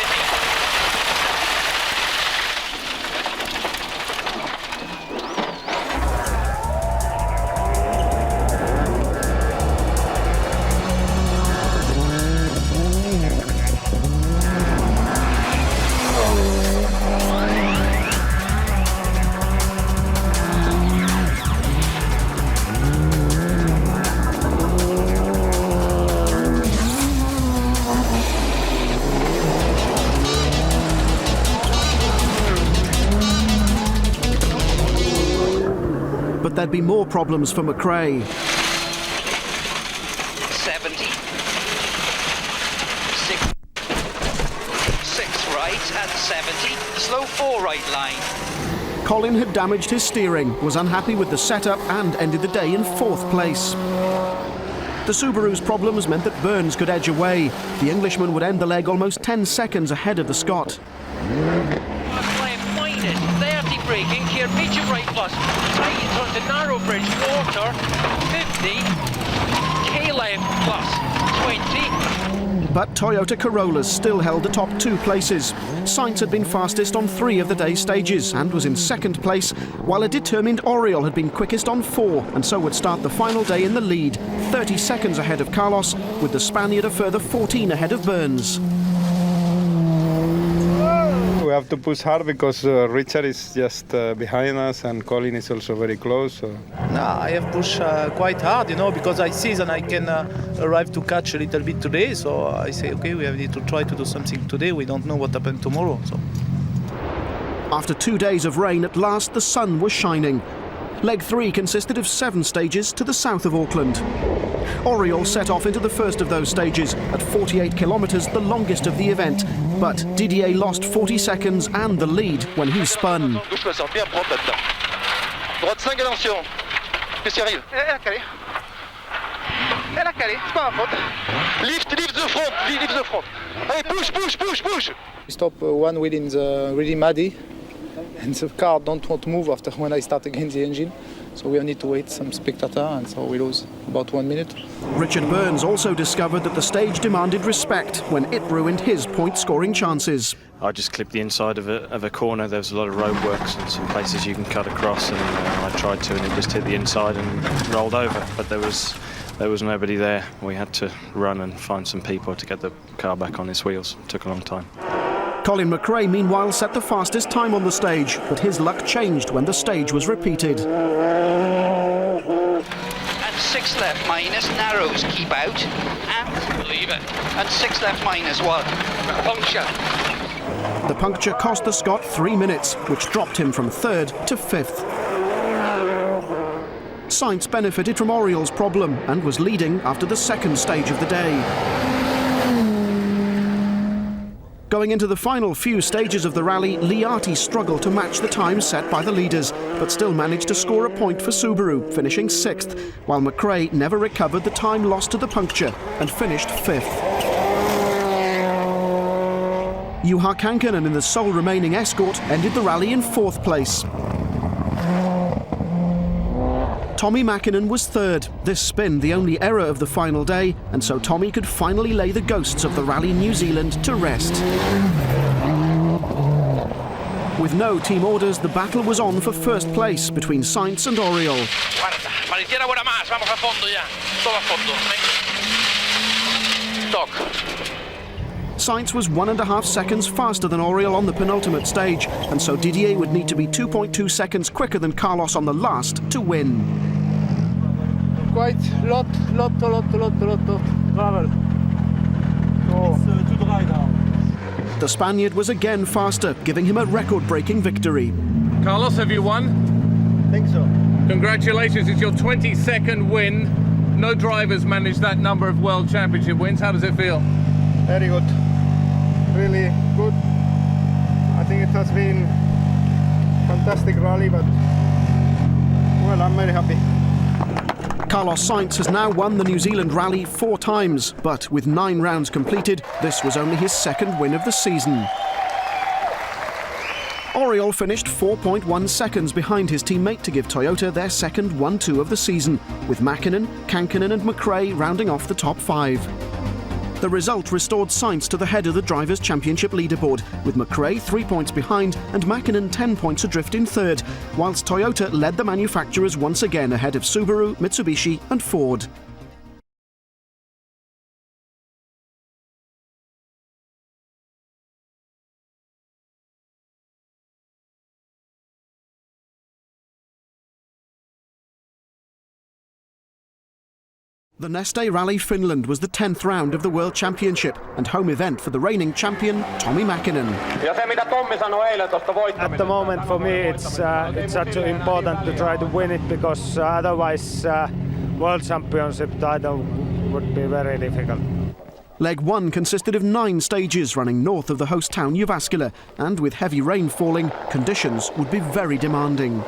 [SPEAKER 1] But there'd be more problems for McRae.
[SPEAKER 10] 70. 6 right at 70. Slow 4 right line.
[SPEAKER 1] Colin had damaged his steering, was unhappy with the setup and ended the day in 4th place. The Subaru's problems meant that Burns could edge away. The Englishman would end the leg almost 10 seconds ahead of the Scot.
[SPEAKER 11] Left minus, 30 braking, here medium right plus, right onto narrow bridge, quarter, 50, K left plus, 20.
[SPEAKER 1] But Toyota Corollas still held the top 2 places. Sainz had been fastest on 3 of the day's stages and was in 2nd place, while a determined Oriol had been quickest on 4 and so would start the final day in the lead, 30 seconds ahead of Carlos, with the Spaniard a further 14 ahead of Burns.
[SPEAKER 2] We have to push hard because Richard is just behind us and Colin is also very close. So.
[SPEAKER 7] No, I have pushed quite hard, because I see that I can arrive to catch a little bit today. So I say, okay, we need to try to do something today. We don't know what happened tomorrow. So.
[SPEAKER 1] After 2 days of rain, at last the sun was shining. Leg 3 consisted of 7 stages to the south of Auckland. Oriol set off into the first of those stages at 48 kilometres, the longest of the event. But Didier lost 40 seconds and the lead when he spun.
[SPEAKER 9] Gauche passant, bien propre là-dedans. Droite 5, attention. Qu'est-ce qui arrive? Elle a calé. Elle a calé, c'est pas ma faute. Lift the front, lift the front. Allez, push.
[SPEAKER 7] We stop one wheel in the really muddy, and the car don't want to move after when I start again the engine. So we need to wait some spectator, and so we lose about 1 minute.
[SPEAKER 1] Richard Burns also discovered that the stage demanded respect when it ruined his point-scoring chances.
[SPEAKER 4] I just clipped the inside of a corner. There was a lot of roadworks and some places you can cut across, and I tried to, and it just hit the inside and rolled over. But there was nobody there. We had to run and find some people to get the car back on its wheels. It took a long time.
[SPEAKER 1] Colin McRae, meanwhile, set the fastest time on the stage, but his luck changed when the stage was repeated.
[SPEAKER 10] And 6 left minus, narrows keep out. And
[SPEAKER 11] Leave it.
[SPEAKER 10] And 6 left minus, what?
[SPEAKER 11] Puncture.
[SPEAKER 1] The puncture cost the Scot 3 minutes, which dropped him from 3rd to 5th. Sainz benefited from Oriol's problem and was leading after the second stage of the day. Going into the final few stages of the rally, Liati struggled to match the time set by the leaders, but still managed to score a point for Subaru, finishing 6th, while McRae never recovered the time lost to the puncture and finished 5th. Juha Kankkunen, in the sole remaining escort, ended the rally in 4th place. Tommi Mäkinen was 3rd, this spin the only error of the final day, and so Tommy could finally lay the ghosts of the Rally New Zealand to rest. With no team orders, the battle was on for first place between Sainz and Oriol.
[SPEAKER 9] Guarda, ma izquierda buena más, vamos a fondo ya, todo a fondo. Stock.
[SPEAKER 1] Sainz was 1.5 seconds faster than Oriol on the penultimate stage, and so Didier would need to be 2.2 seconds quicker than Carlos on the last to win.
[SPEAKER 2] Quite lot of travel. Too dry now.
[SPEAKER 1] The Spaniard was again faster, giving him a record-breaking victory.
[SPEAKER 19] Carlos, have you won?
[SPEAKER 2] I think so.
[SPEAKER 19] Congratulations, it's your 22nd win. No drivers managed that number of World Championship wins. How does it feel?
[SPEAKER 2] Very good. Really good. I think it has been fantastic rally, but well, I'm very happy.
[SPEAKER 1] Carlos Sainz has now won the New Zealand Rally 4 times, but with 9 rounds completed, this was only his 2nd win of the season. Oriol finished 4.1 seconds behind his teammate to give Toyota their second 1-2 of the season, with Mäkinen, Kankkunen and McRae rounding off the top 5. The result restored Sainz to the head of the Drivers' Championship leaderboard, with McRae 3 points behind and Mäkinen 10 points adrift in 3rd, whilst Toyota led the manufacturers once again ahead of Subaru, Mitsubishi and Ford. The Neste Rally Finland was the 10th round of the World Championship and home event for the reigning champion, Tommi Mäkinen.
[SPEAKER 14] At the moment for me it's such important to try to win it, because otherwise World Championship title would be very difficult.
[SPEAKER 1] Leg 1 consisted of 9 stages running north of the host town Jyväskylä, and with heavy rain falling, conditions would be very demanding.